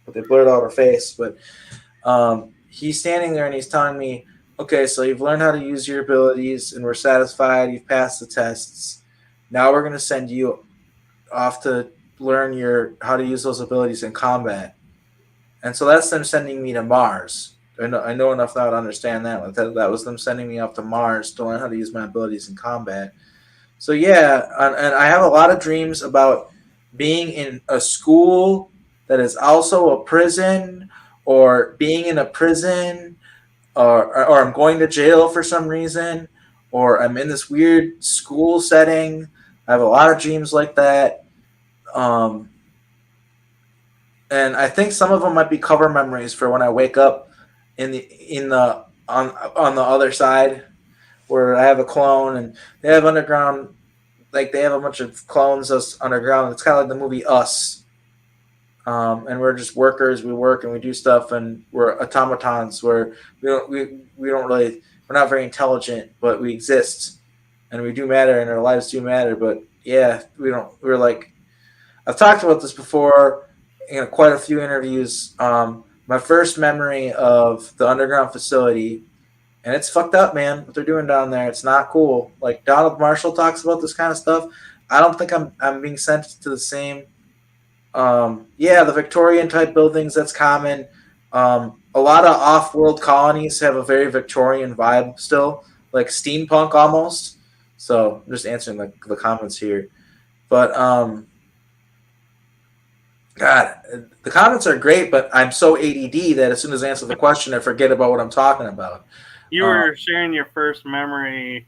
but they blurred out her face. But he's standing there and he's telling me, okay, so you've learned how to use your abilities and we're satisfied. You've passed the tests. Now we're going to send you off to learn how to use those abilities in combat. And so that's them sending me to Mars. I know enough now to understand that. That was them sending me off to Mars to learn how to use my abilities in combat. So yeah, and I have a lot of dreams about being in a school that is also a prison, or being in a prison, or I'm going to jail for some reason, or I'm in this weird school setting. I have a lot of dreams like that. And I think some of them might be cover memories for when I wake up on the other side, where I have a clone and they have underground, like they have a bunch of clones us underground. It's kind of like the movie Us, and we're just workers. We work and we do stuff, and we're automatons. Where we're not very intelligent, but we exist and we do matter, and our lives do matter. But yeah, we're like, I've talked about this before in quite a few interviews. My first memory of the underground facility, and it's fucked up, man, what they're doing down there. It's not cool. Like Donald Marshall talks about this kind of stuff. I don't think I'm being sent to the same. The Victorian type buildings, that's common. A lot of off-world colonies have a very Victorian vibe still, like steampunk almost. So I'm just answering the comments here. But God, the comments are great, but I'm so ADD that as soon as I answer the question, I forget about what I'm talking about. You were sharing your first memory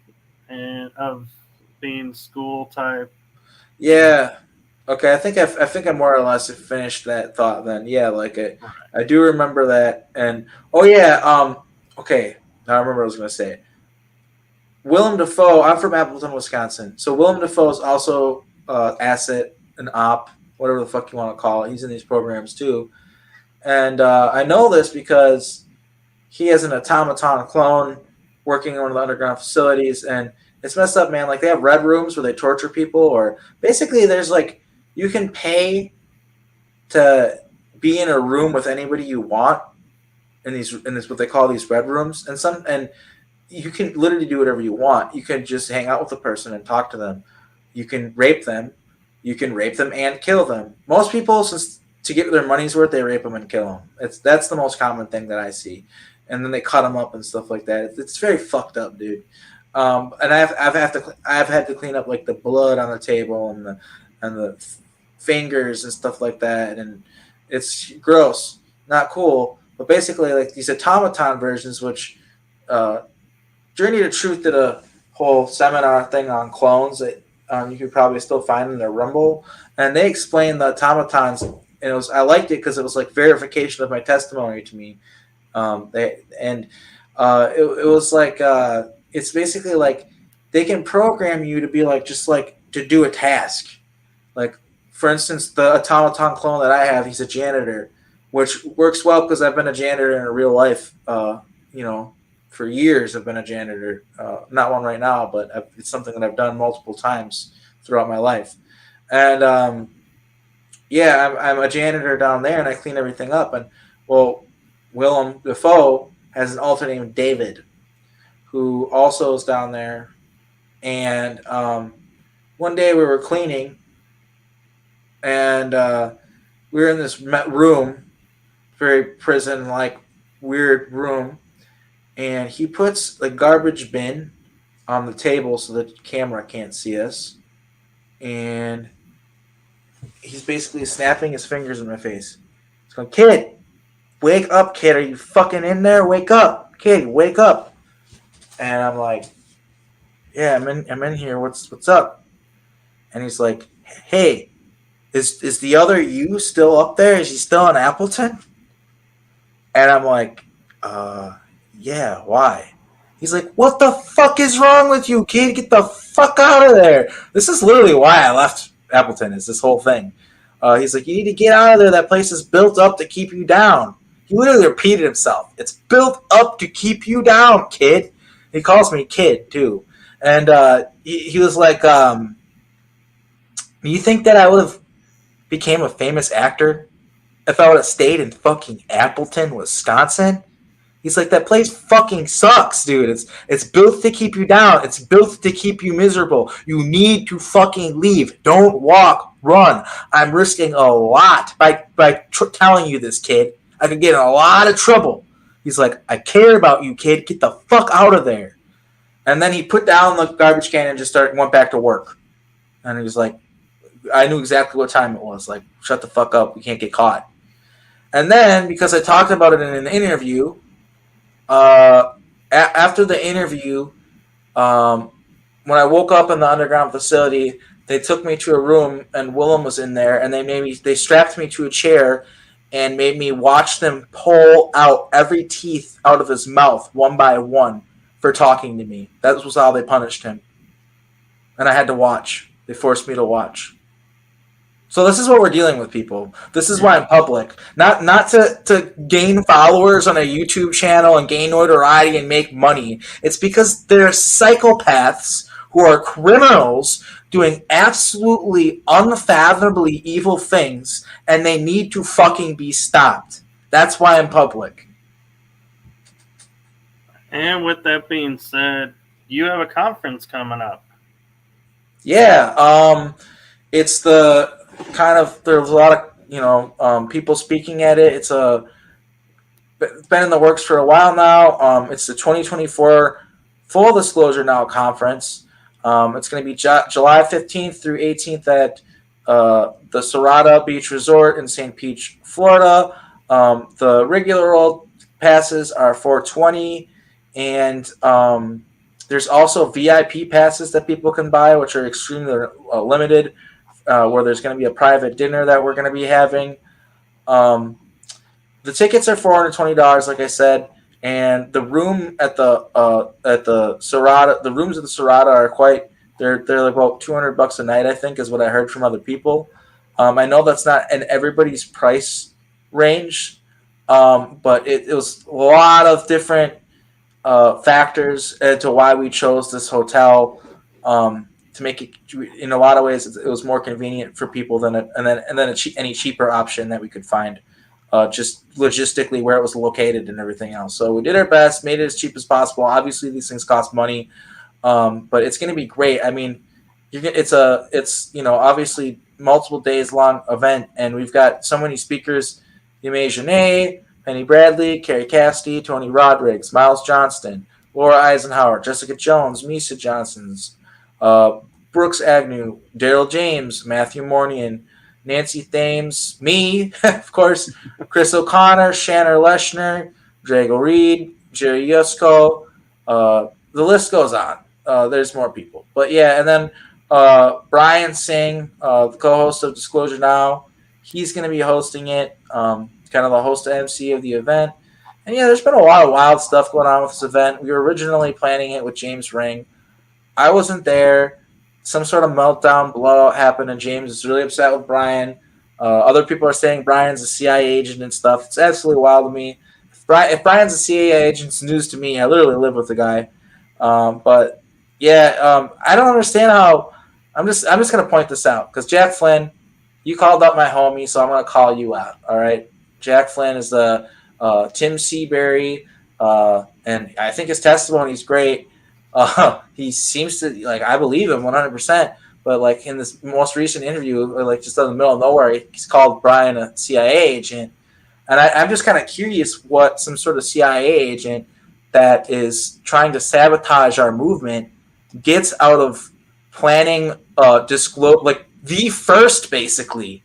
of being school type. Yeah. Okay, I think I more or less finished that thought then. Yeah, like I do remember that. And okay, now I remember what I was going to say. Willem Dafoe, I'm from Appleton, Wisconsin. So Willem Dafoe is also asset, an op, whatever the fuck you want to call it. He's in these programs too. And I know this because he has an automaton clone working in one of the underground facilities, and it's messed up, man. Like they have red rooms where they torture people, or basically there's like, you can pay to be in a room with anybody you want in this what they call these red rooms, and you can literally do whatever you want. You can just hang out with the person and talk to them. You can rape them. You can rape them and kill them. Most people, since to get their money's worth, they rape them and kill them. That's the most common thing that I see, and then they cut them up and stuff like that. It's very fucked up, dude. And I've had to clean up like the blood on the table and the fingers and stuff like that, and it's gross, not cool. But basically, like these automaton versions, which Journey to Truth did a whole seminar thing on clones that you could probably still find in their Rumble, and they explained the automatons, and I liked it because it was like verification of my testimony to me. It was like it's basically like they can program you to be like just like to do a task. Like for instance, the automaton clone that I have, he's a janitor, which works well because I've been a janitor in real life. For years I've been a janitor. Not one right now, but it's something that I've done multiple times throughout my life. And I'm a janitor down there, and I clean everything up. And well, Willem Dafoe has an alter named David, who also is down there. And one day we were cleaning, and we were in this room, very prison-like weird room, and he puts the garbage bin on the table so the camera can't see us, and he's basically snapping his fingers in my face. He's going, "Kid, wake up, kid. Are you fucking in there? Wake up. Kid, wake up." And I'm like, yeah, I'm in here. What's up? And he's like, hey, is the other you still up there? Is he still in Appleton? And I'm like, yeah, why? He's like, what the fuck is wrong with you, kid? Get the fuck out of there. This is literally why I left Appleton, is this whole thing. He's like, you need to get out of there. That place is built up to keep you down. He literally repeated himself. It's built up to keep you down, kid. He calls me kid, too. And he was like, you think that I would have became a famous actor if I would have stayed in fucking Appleton, Wisconsin? He's like, that place fucking sucks, dude. It's built to keep you down. It's built to keep you miserable. You need to fucking leave. Don't walk, run. I'm risking a lot by telling you this, kid. I could get in a lot of trouble. He's like, I care about you, kid. Get the fuck out of there. And then he put down the garbage can and just went back to work. And he was like, I knew exactly what time it was. Like, shut the fuck up. We can't get caught. And then, because I talked about it in an interview, after the interview, when I woke up in the underground facility, they took me to a room and Willem was in there, and they strapped me to a chair and made me watch them pull out every teeth out of his mouth one by one for talking to me. That was how they punished him. And I had to watch. They forced me to watch. So this is what we're dealing with, people. This is why I'm public. Not to gain followers on a YouTube channel and gain notoriety and make money. It's because they're psychopaths who are criminals doing absolutely unfathomably evil things, and they need to fucking be stopped. That's why I'm public. And with that being said, you have a conference coming up. Yeah, it's the kind of, there's a lot of people speaking at it. It's been in the works for a while now. It's the 2024 Full Disclosure Now conference. It's going to be July 15th through 18th at the Serrata Beach Resort in St. Pete, Florida. The regular old passes are $420, and there's also VIP passes that people can buy, which are extremely limited, where there's going to be a private dinner that we're going to be having. The tickets are $420, like I said, and the room at the Serrata, the rooms at the Serrata are they're like about $200 a night, I think, is what I heard from other people. I know that's not in everybody's price range, but it was a lot of different factors into why we chose this hotel. To make it, in a lot of ways, it was more convenient for people than any cheaper option that we could find, just logistically where it was located and everything else. So we did our best, made it as cheap as possible. Obviously, these things cost money, but it's going to be great. I mean, it's obviously multiple days long event, and we've got so many speakers: Yimei Janae, Penny Bradley, Carrie Cassidy, Tony Rodriguez, Miles Johnston, Laura Eisenhower, Jessica Jones, Misa Johnsons, Brooks Agnew, Daryl James, Matthew Mornian, Nancy Thames, me, of course, Chris O'Connor, Shanner Leshner, Drago Reed, Jerry Yusko. The list goes on. There's more people. But yeah, and then Brian Singh, the co-host of Disclosure Now, he's going to be hosting it, kind of the host MC of the event. And yeah, there's been a lot of wild stuff going on with this event. We were originally planning it with James Ring. I wasn't there. Some sort of meltdown, blowout happened, and James is really upset with Brian. Other people are saying Brian's a CIA agent and stuff. It's absolutely wild to me. If Brian's a CIA agent, it's news to me. I literally live with the guy. But yeah, I don't understand how. I'm just gonna point this out because Jack Flynn, you called up my homie, so I'm gonna call you out. All right, Jack Flynn is the Tim Seabury, and I think his testimony is great. He seems to, like, I believe him 100%, but like in this most recent interview, or like just in the middle of nowhere, he's called Brian a CIA agent, and I'm just kind of curious what some sort of CIA agent that is trying to sabotage our movement gets out of planning disclose, like the first, basically,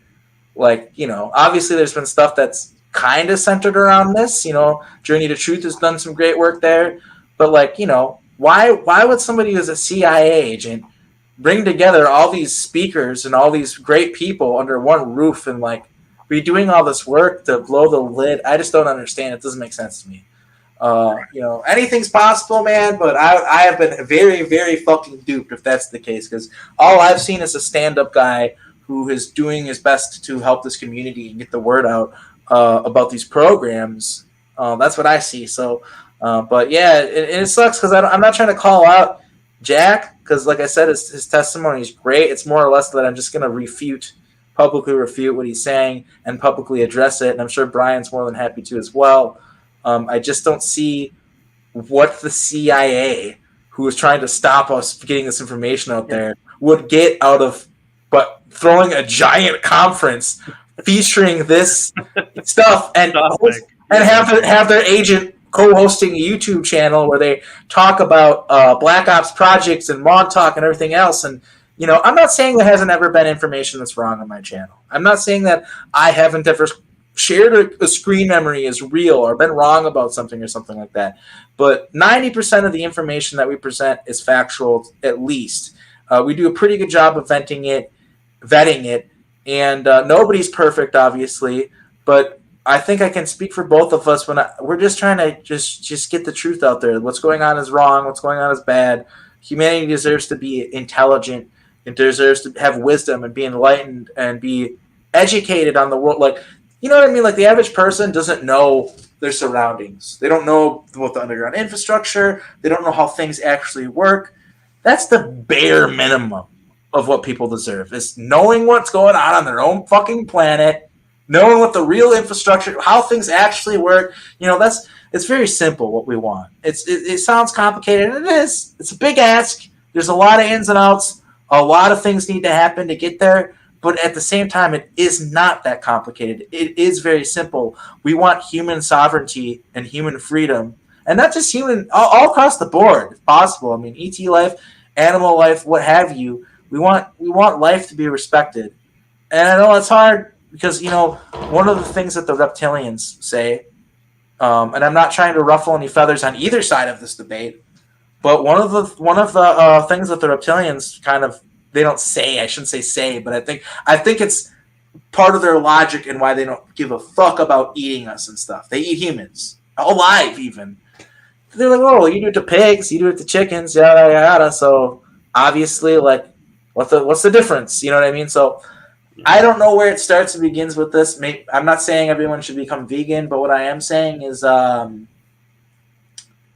like, obviously there's been stuff that's kind of centered around this, Journey to Truth has done some great work there, but like, Why would somebody who's a CIA agent bring together all these speakers and all these great people under one roof and like be doing all this work to blow the lid? I just don't understand. It doesn't make sense to me. Anything's possible, man, but I have been very, very fucking duped if that's the case, because all I've seen is a stand-up guy who is doing his best to help this community and get the word out about these programs. That's what I see. So, but yeah, it sucks because I'm not trying to call out Jack, because like I said, his testimony is great. It's more or less that I'm just going to publicly refute what he's saying and publicly address it, and I'm sure Brian's more than happy to as well. I just don't see what the CIA, who is trying to stop us getting this information out there, would get out of but throwing a giant conference featuring this stuff and have their agent co-hosting a YouTube channel where they talk about Black Ops projects and Montauk and everything else. And I'm not saying there hasn't ever been information that's wrong on my channel. I'm not saying that I haven't ever shared a screen memory as real or been wrong about something or something like that. But 90% of the information that we present is factual, at least. We do a pretty good job of vetting it, and nobody's perfect, obviously, but I think I can speak for both of us when we're just trying to just get the truth out there. What's going on is wrong. What's going on is bad. Humanity deserves to be intelligent. It deserves to have wisdom and be enlightened and be educated on the world. Like, you know what I mean? Like, the average person doesn't know their surroundings. They don't know about the underground infrastructure. They don't know how things actually work. That's the bare minimum of what people deserve, is knowing what's going on their own fucking planet, knowing what the real infrastructure, how things actually work. It's very simple what we want. It sounds complicated, and it is. It's a big ask. There's a lot of ins and outs. A lot of things need to happen to get there. But at the same time, it is not that complicated. It is very simple. We want human sovereignty and human freedom, and not just human, all across the board, if possible. I mean, ET life, animal life, what have you. We want life to be respected. And I know it's hard because, one of the things that the reptilians say, and I'm not trying to ruffle any feathers on either side of this debate, but one of the things that the reptilians kind of, they don't say, I shouldn't say, but I think it's part of their logic and why they don't give a fuck about eating us and stuff. They eat humans, alive even. They're like, oh, you do it to pigs, you do it to chickens, yada yada. So obviously, like, what's the difference? You know what I mean? So I don't know where it starts and begins with this. I'm not saying everyone should become vegan, but what I am saying is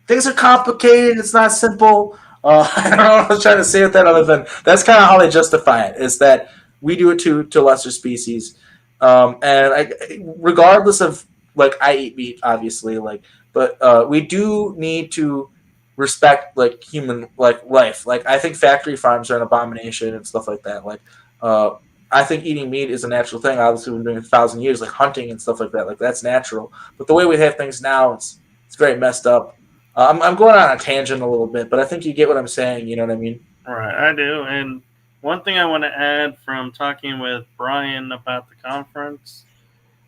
things are complicated. It's not simple. I don't know what I was trying to say with that, other than that's kind of how they justify it, is that we do it to lesser species. Regardless of, like, I eat meat, obviously, like, but we do need to respect, like, human, like, life. Like, I think factory farms are an abomination and stuff like that. Like, I think eating meat is a natural thing. Obviously, we've been doing 1,000 years, like hunting and stuff like that. Like, that's natural. But the way we have things now, it's very messed up. I'm going on a tangent a little bit, but I think you get what I'm saying. You know what I mean? Right, I do. And one thing I want to add from talking with Brian about the conference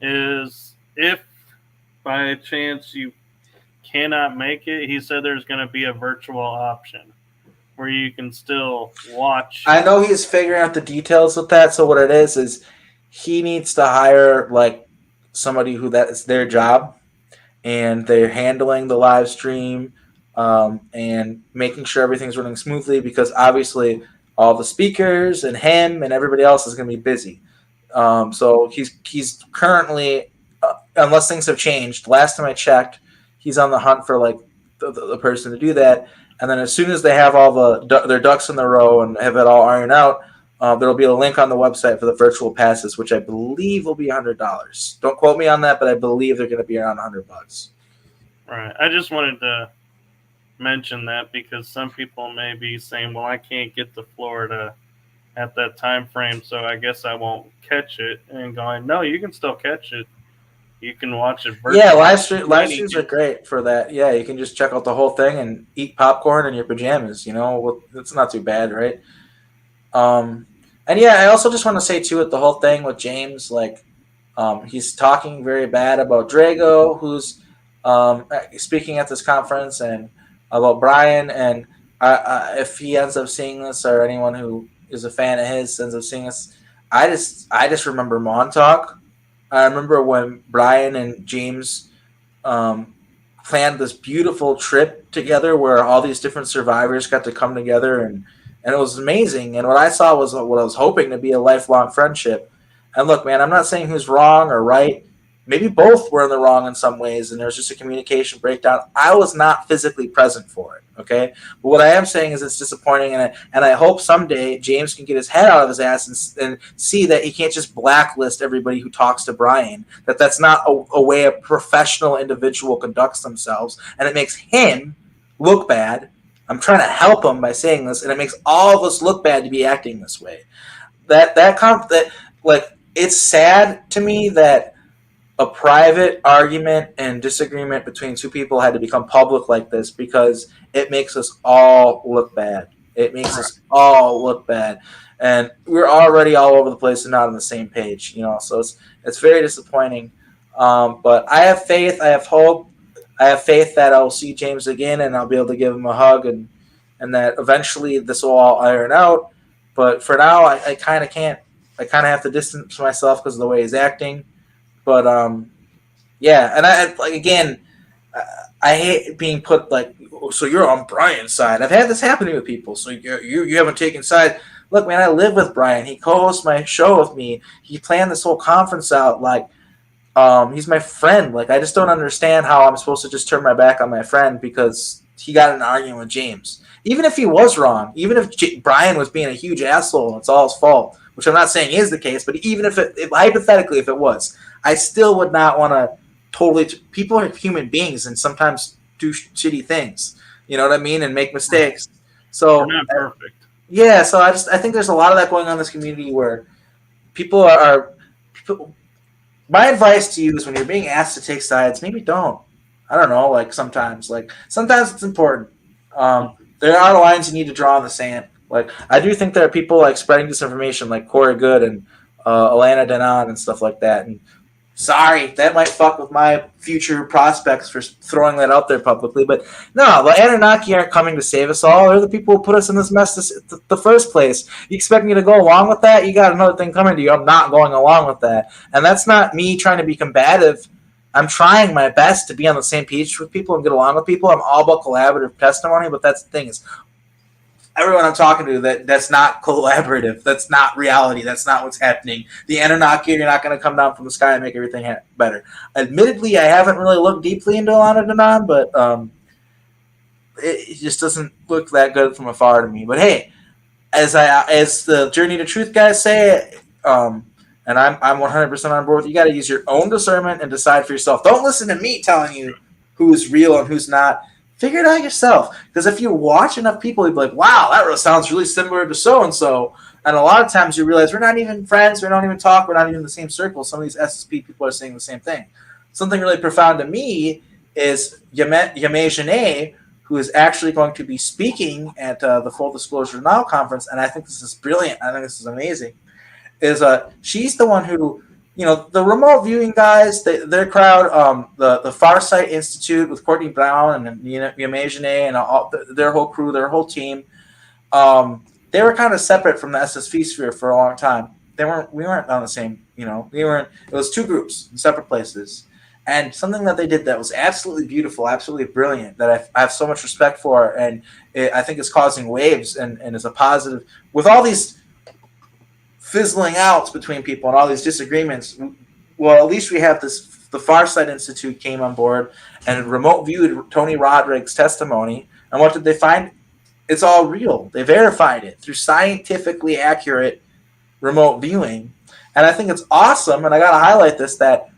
is, if by chance you cannot make it, he said there's going to be a virtual option where you can still watch. I know he's figuring out the details with that. So what it is he needs to hire, like, somebody who that is their job, and they're handling the live stream and making sure everything's running smoothly, because obviously all the speakers and him and everybody else is going to be busy. So he's currently, unless things have changed, last time I checked, he's on the hunt for, like, the person to do that. And then as soon as they have all their ducks in a row and have it all ironed out, there'll be a link on the website for the virtual passes, which I believe will be $100. Don't quote me on that, but I believe they're going to be around $100. Right. I just wanted to mention that because some people may be saying, well, I can't get to Florida at that time frame, so I guess I won't catch it. And going, no, you can still catch it. You can watch it virtually. Yeah, live streams are great for that. Yeah, you can just check out the whole thing and eat popcorn in your pajamas. It's not too bad, right? And yeah, I also just want to say too, with the whole thing with James, like, he's talking very bad about Drago, who's speaking at this conference, and about Brian, and if he ends up seeing this, or anyone who is a fan of his ends up seeing this, I just remember Montauk. I remember when Brian and James um, planned this beautiful trip together where all these different survivors got to come together, and it was amazing. And what I saw was what I was hoping to be a lifelong friendship. And look, man, I'm not saying who's wrong or right. Maybe both were in the wrong in some ways, and there was just a communication breakdown. I was not physically present for it, okay? But what I am saying is it's disappointing, and I hope someday James can get his head out of his ass and see that he can't just blacklist everybody who talks to Brian, that's not a way a professional individual conducts themselves, and it makes him look bad. I'm trying to help him by saying this, and it makes all of us look bad to be acting this way. It's sad to me that a private argument and disagreement between two people had to become public like this, because it makes us all look bad. It makes us all look bad, and we're already all over the place and not on the same page, So it's very disappointing. But I have faith. I have hope. I have faith that I'll see James again, and I'll be able to give him a hug, and that eventually this will all iron out. But for now, I kind of can't. I kind of have to distance myself because of the way he's acting. But yeah, and I hate being put so you're on Brian's side. I've had this happen with people. So you haven't taken side. Look, man, I live with Brian. He co-hosts my show with me. He planned this whole conference out. He's my friend. I just don't understand how I'm supposed to just turn my back on my friend because he got in an argument with James. Even if he was wrong, even if Brian was being a huge asshole and it's all his fault, which I'm not saying is the case, but even if hypothetically if it was, I still would not want to people are human beings and sometimes do shitty things, you know what I mean, and make mistakes. So we're not perfect. Yeah, so I think there's a lot of that going on in this community where people my advice to you is when you're being asked to take sides, maybe don't. I don't know, sometimes it's important. There are lines you need to draw in the sand. I do think there are people spreading disinformation, like Corey Good and Alana Denon and stuff like that. And sorry, that might fuck with my future prospects for throwing that out there publicly. But no, the Anunnaki aren't coming to save us all. They're the people who put us in this mess the first place. You expect me to go along with that? You got another thing coming to you. I'm not going along with that. And that's not me trying to be combative. I'm trying my best to be on the same page with people and get along with people. I'm all about collaborative testimony, but that's the thing is, everyone I'm talking to, that's not collaborative. That's not reality. That's not what's happening. The Anunnaki, you're not going to come down from the sky and make everything better. Admittedly, I haven't really looked deeply into Alana Denon, but it just doesn't look that good from afar to me. But hey, as the Journey to Truth guys say, and I'm 100% on board with you, got to use your own discernment and decide for yourself. Don't listen to me telling you who's real and who's not. Figure it out yourself. Because if you watch enough people, you'll be like, wow, that sounds really similar to so-and-so. And a lot of times you realize we're not even friends. We don't even talk. We're not even in the same circle. Some of these SSP people are saying the same thing. Something really profound to me is Yame Janae, who is actually going to be speaking at the Full Disclosure Now conference. And I think this is brilliant. I think this is amazing. She's the one who, the remote viewing guys, their crowd, the Farsight Institute with Courtney Brown and Yame Janae and all, their whole crew, their whole team, they were kind of separate from the SSV sphere for a long time. We weren't on the same, it was two groups in separate places. And something that they did that was absolutely beautiful, absolutely brilliant, that I have so much respect for, and I think it's causing waves and is a positive. With all these fizzling out between people and all these disagreements, well, at least we have the Farsight Institute came on board and remote viewed Tony Roderick's testimony. And what did they find? It's all real. They verified it through scientifically accurate remote viewing. And I think it's awesome, and I got to highlight this, that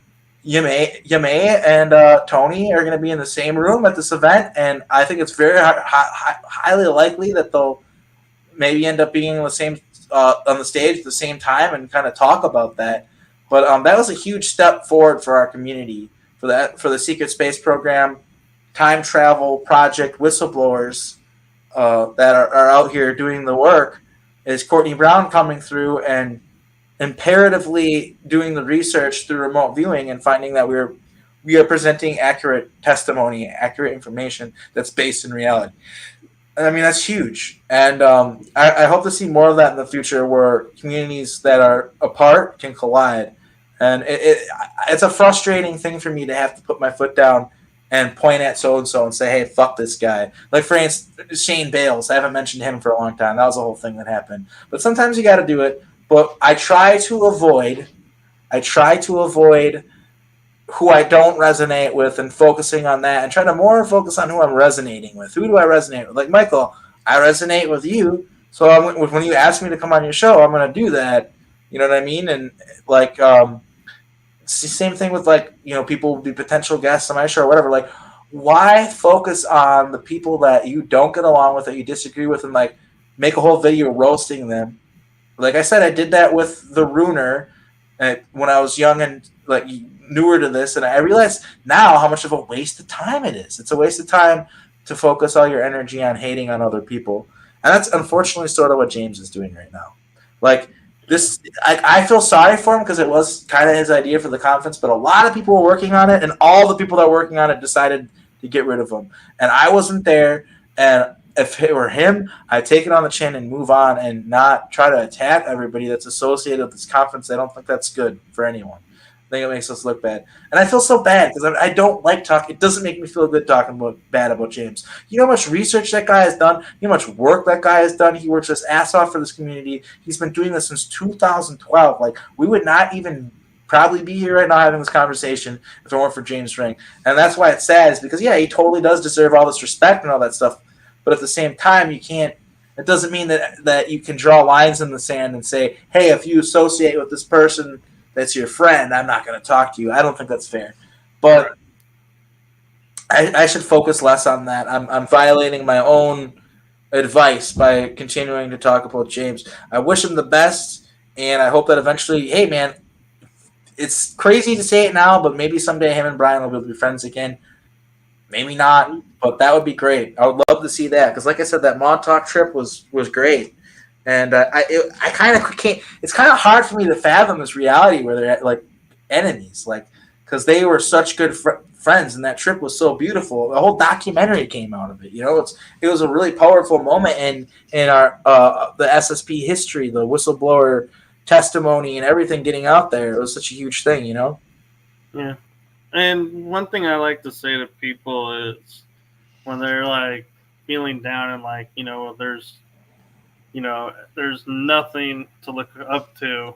Yame and Tony are going to be in the same room at this event, and I think it's very highly likely that they'll maybe end up being on the stage at the same time and kind of talk about that. But that was a huge step forward for our community, for the Secret Space Program, time travel project whistleblowers that are out here doing the work. Is Courtney Brown coming through and imperatively doing the research through remote viewing and finding that we're we are presenting accurate testimony, accurate information that's based in reality. I mean, that's huge. And I hope to see more of that in the future where communities that are apart can collide. And it's a frustrating thing for me to have to put my foot down and point at so and so and say, hey, fuck this guy. Like, for instance, Shane Bales. I haven't mentioned him for a long time. That was the whole thing that happened. But sometimes you got to do it. But I try to avoid who I don't resonate with and focusing on that and trying to more focus on who I'm resonating with. Who do I resonate with? Like, Michael, I resonate with you. So when you ask me to come on your show, I'm going to do that. You know what I mean? And like, it's the same thing with like, people will be potential guests on my show or whatever. Like, why focus on the people that you don't get along with, that you disagree with, and like make a whole video roasting them? Like I said, I did that with the Runer when I was young and like newer to this, and I realize now how much of a waste of time it is. It's a waste of time to focus all your energy on hating on other people, and that's unfortunately sort of what James is doing right now. Like this, I feel sorry for him because it was kind of his idea for the conference, but a lot of people were working on it, and all the people that were working on it decided to get rid of him, and I wasn't there. And if it were him, I'd take it on the chin and move on and not try to attack everybody that's associated with this conference. I don't think that's good for anyone. I think it makes us look bad. And I feel so bad because I don't like talking. It doesn't make me feel good talking bad about James. You know how much research that guy has done? You know how much work that guy has done? He works his ass off for this community. He's been doing this since 2012. Like, we would not even probably be here right now having this conversation if it weren't for James Ring. And that's why it's sad, is because, yeah, he totally does deserve all this respect and all that stuff. But at the same time, you can't. It doesn't mean that you can draw lines in the sand and say, hey, if you associate with this person that's your friend, I'm not going to talk to you. I don't think that's fair. But I should focus less on that. I'm violating my own advice by continuing to talk about James. I wish him the best, and I hope that eventually, hey, man, it's crazy to say it now, but maybe someday him and Brian will be able to be friends again. Maybe not, but that would be great. I would love to see that because, like I said, that Montauk trip was great, and I kind of can't. It's kind of hard for me to fathom this reality where they're like enemies, like because they were such good friends, and that trip was so beautiful. The whole documentary came out of it. It was a really powerful moment in our the SSP history, the whistleblower testimony, and everything getting out there. It was such a huge thing, Yeah. And one thing I like to say to people is when they're like feeling down and like, there's nothing to look up to,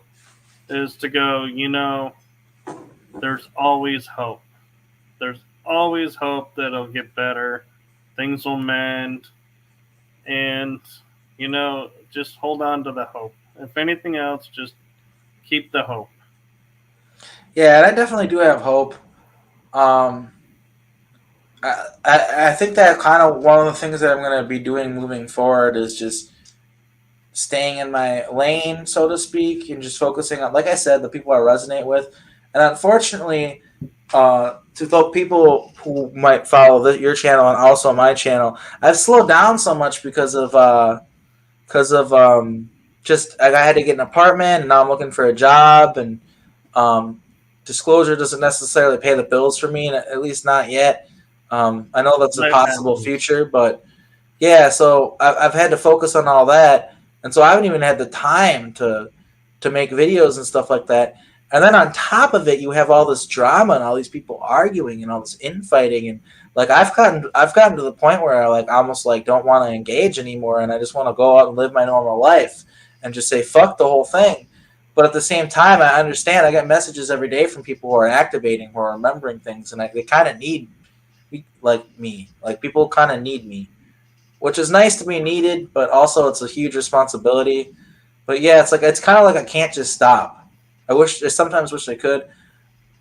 is to go, there's always hope. There's always hope that it'll get better. Things will mend. And, just hold on to the hope. If anything else, just keep the hope. Yeah, and I definitely do have hope. I think that kind of one of the things that I'm going to be doing moving forward is just staying in my lane, so to speak, and just focusing on, like I said, the people I resonate with. And unfortunately, to the people who might follow your channel and also my channel, I've slowed down so much because of just I had to get an apartment, and now I'm looking for a job, and disclosure doesn't necessarily pay the bills for me, and at least not yet. I know that's a possible future, but yeah, so I've had to focus on all that, and so I haven't even had the time to make videos and stuff like that. And then on top of it, you have all this drama and all these people arguing and all this infighting, and like I've gotten to the point where I like almost like don't want to engage anymore, and I just want to go out and live my normal life and just say fuck the whole thing. But at the same time, I understand. I get messages every day from people who are activating, who are remembering things, and they kind of need me. Like, people kind of need me, which is nice to be needed, but also it's a huge responsibility. But yeah, it's kind of like I can't just stop. I sometimes wish I could.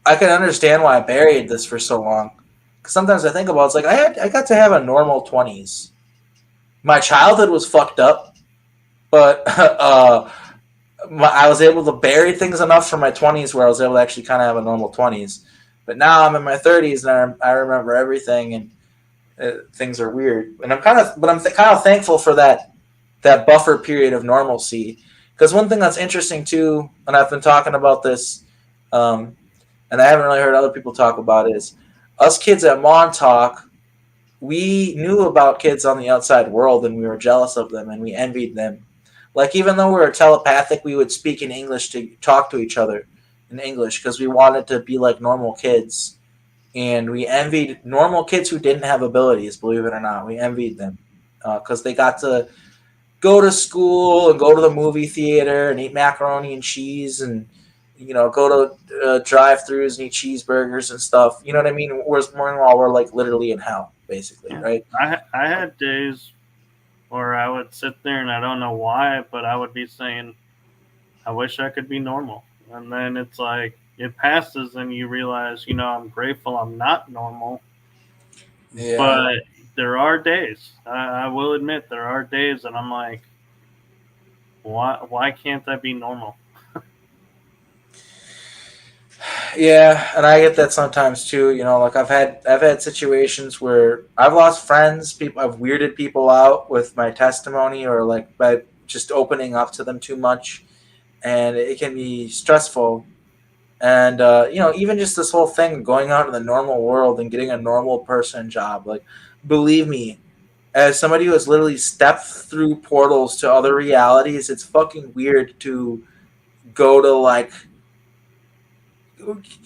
I can understand why I buried this for so long. Because sometimes I think about it's like I got to have a normal 20s. My childhood was fucked up, but I was able to bury things enough from my 20s where I was able to actually kind of have a normal 20s. But now I'm in my 30s and I remember everything, and things are weird. And I'm kind of thankful for that buffer period of normalcy. Because one thing that's interesting too, and I've been talking about this and I haven't really heard other people talk about, is us kids at Montauk. We knew about kids on the outside world, and we were jealous of them, and we envied them. Like, even though we were telepathic, we would speak in English to talk to each other in English because we wanted to be like normal kids. And we envied normal kids who didn't have abilities, believe it or not. We envied them because they got to go to school and go to the movie theater and eat macaroni and cheese and go to drive-throughs and eat cheeseburgers and stuff. You know what I mean? Whereas meanwhile we're like literally in hell, basically, Yeah. right? I had days where I would sit there and I don't know why, but I would be saying, I wish I could be normal. And then it's like it passes and you realize, I'm grateful I'm not normal. Yeah. But there are days, I will admit, there are days that I'm like, why can't I be normal? Yeah, and I get that sometimes too. Like I've had situations where I've lost friends, people I've weirded people out with my testimony or like by just opening up to them too much, and it can be stressful. And even just this whole thing going out in the normal world and getting a normal person job, like believe me, as somebody who has literally stepped through portals to other realities, it's fucking weird to go to like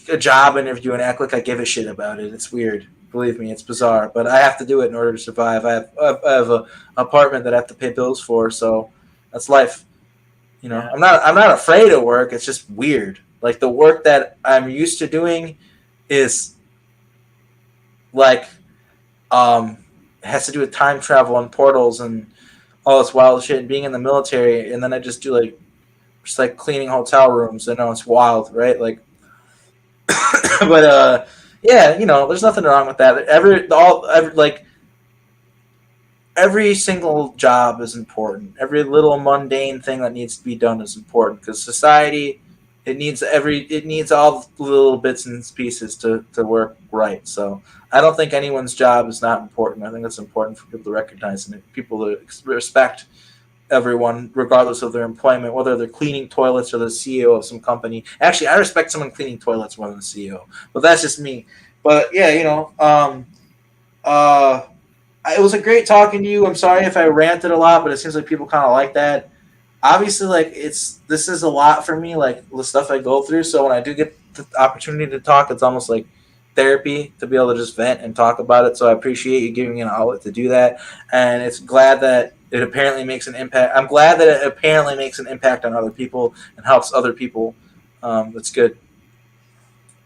a job interview and act like I give a shit about it. It's weird. Believe me, it's bizarre, but I have to do it in order to survive. I have a apartment that I have to pay bills for, so that's life. Yeah. I'm not afraid of work. It's just weird. Like the work that I'm used to doing is like has to do with time travel and portals and all this wild shit and being in the military, and then I just do like just like cleaning hotel rooms. I know it's wild, right? Like but yeah, there's nothing wrong with that. Every single job is important. Every little mundane thing that needs to be done is important because society it needs all the little bits and pieces to work right. So I don't think anyone's job is not important. I think it's important for people to recognize and people to respect everyone, regardless of their employment, whether they're cleaning toilets or the CEO of some company. Actually, I respect someone cleaning toilets more than the CEO, but that's just me. But yeah, uh, it was a great talking to you. I'm sorry if I ranted a lot, but it seems like people kind of like that. Obviously, like this is a lot for me, like the stuff I go through. So when I do get the opportunity to talk, it's almost like therapy to be able to just vent and talk about it. So I appreciate you giving me an outlet to do that, and it's glad that it apparently makes an impact. I'm glad that it apparently makes an impact on other people and helps other people. That's good.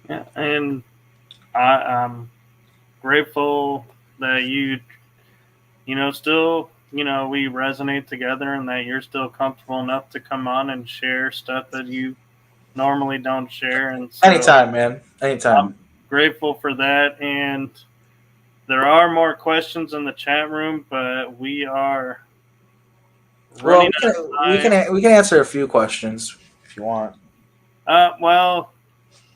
Yeah. And I'm grateful that still, we resonate together and that you're still comfortable enough to come on and share stuff that you normally don't share. And so Anytime, man. I'm Anytime. grateful for that. And there are more questions in the chat room, but we are Well, running out of time. we can answer a few questions if you want. Well,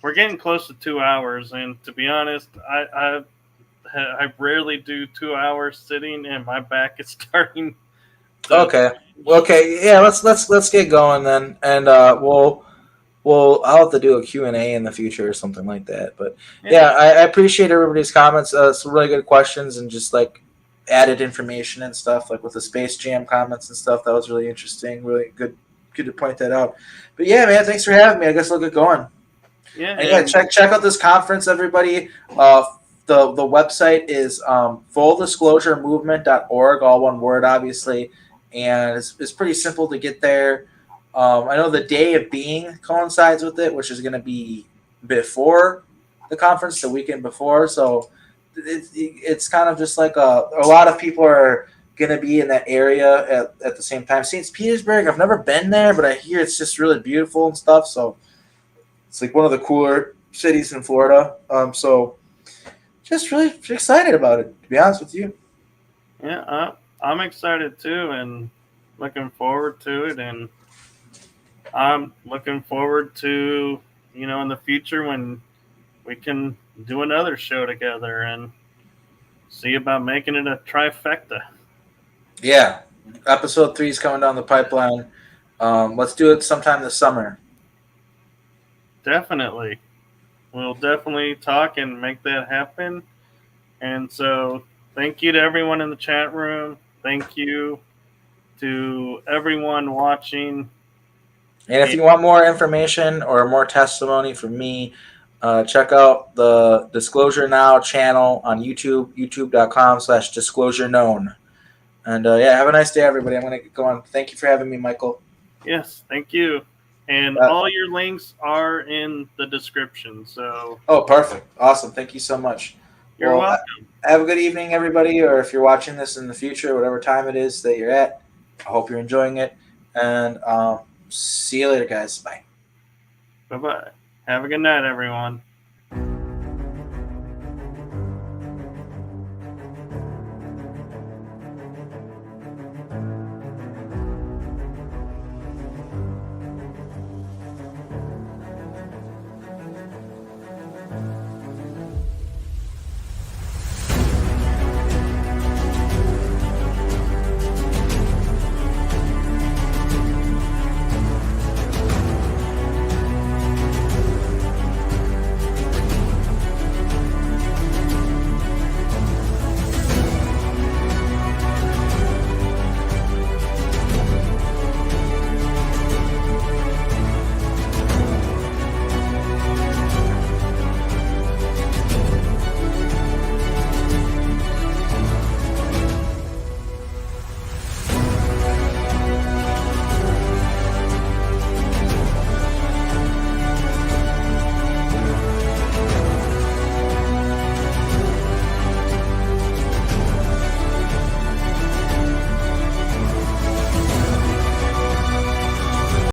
we're getting close to 2 hours, and to be honest, I rarely do 2 hours sitting, and my back is starting to Okay. change. Okay. Yeah. Let's get going then, and I'll have to do a Q&A in the future or something like that. But Yeah, yeah, I appreciate everybody's comments. Some really good questions and just like added information and stuff, like with the Space Jam comments and stuff. That was really interesting. Really good to point that out. But yeah, man, thanks for having me. I guess I'll get going. yeah, And yeah, and check out this conference, everybody. The website is fulldisclosuremovement.org, all one word, obviously, and it's pretty simple to get there. I know the day of being coincides with it, which is going to be before the conference, the weekend before. So it's kind of just like a lot of people are going to be in that area at the same time. St. Petersburg, I've never been there, but I hear it's just really beautiful and stuff. So it's like one of the cooler cities in Florida. So just really excited about it, to be honest with you. yeah, I'm excited too, and looking forward to it, and I'm looking forward to in the future when we can do another show together and see about making it a trifecta. Yeah, episode 3 is coming down the pipeline. Let's do it sometime this summer. Definitely. we'll definitely talk and make that happen. And so, thank you to everyone in the chat room. Thank you to everyone watching. And if you want more information or more testimony from me, check out the Disclosure Now channel on YouTube, youtube.com/disclosure known. And yeah, have a nice day, everybody. I'm going to get going. Thank you for having me, Michael. Yes, thank you. And all your links are in the description. So. Oh, perfect. Awesome. Thank you so much. You're welcome. Have a good evening, everybody. Or if you're watching this in the future, whatever time it is that you're at, I hope you're enjoying it. And see you later, guys. Bye. Bye-bye. Have a good night, everyone.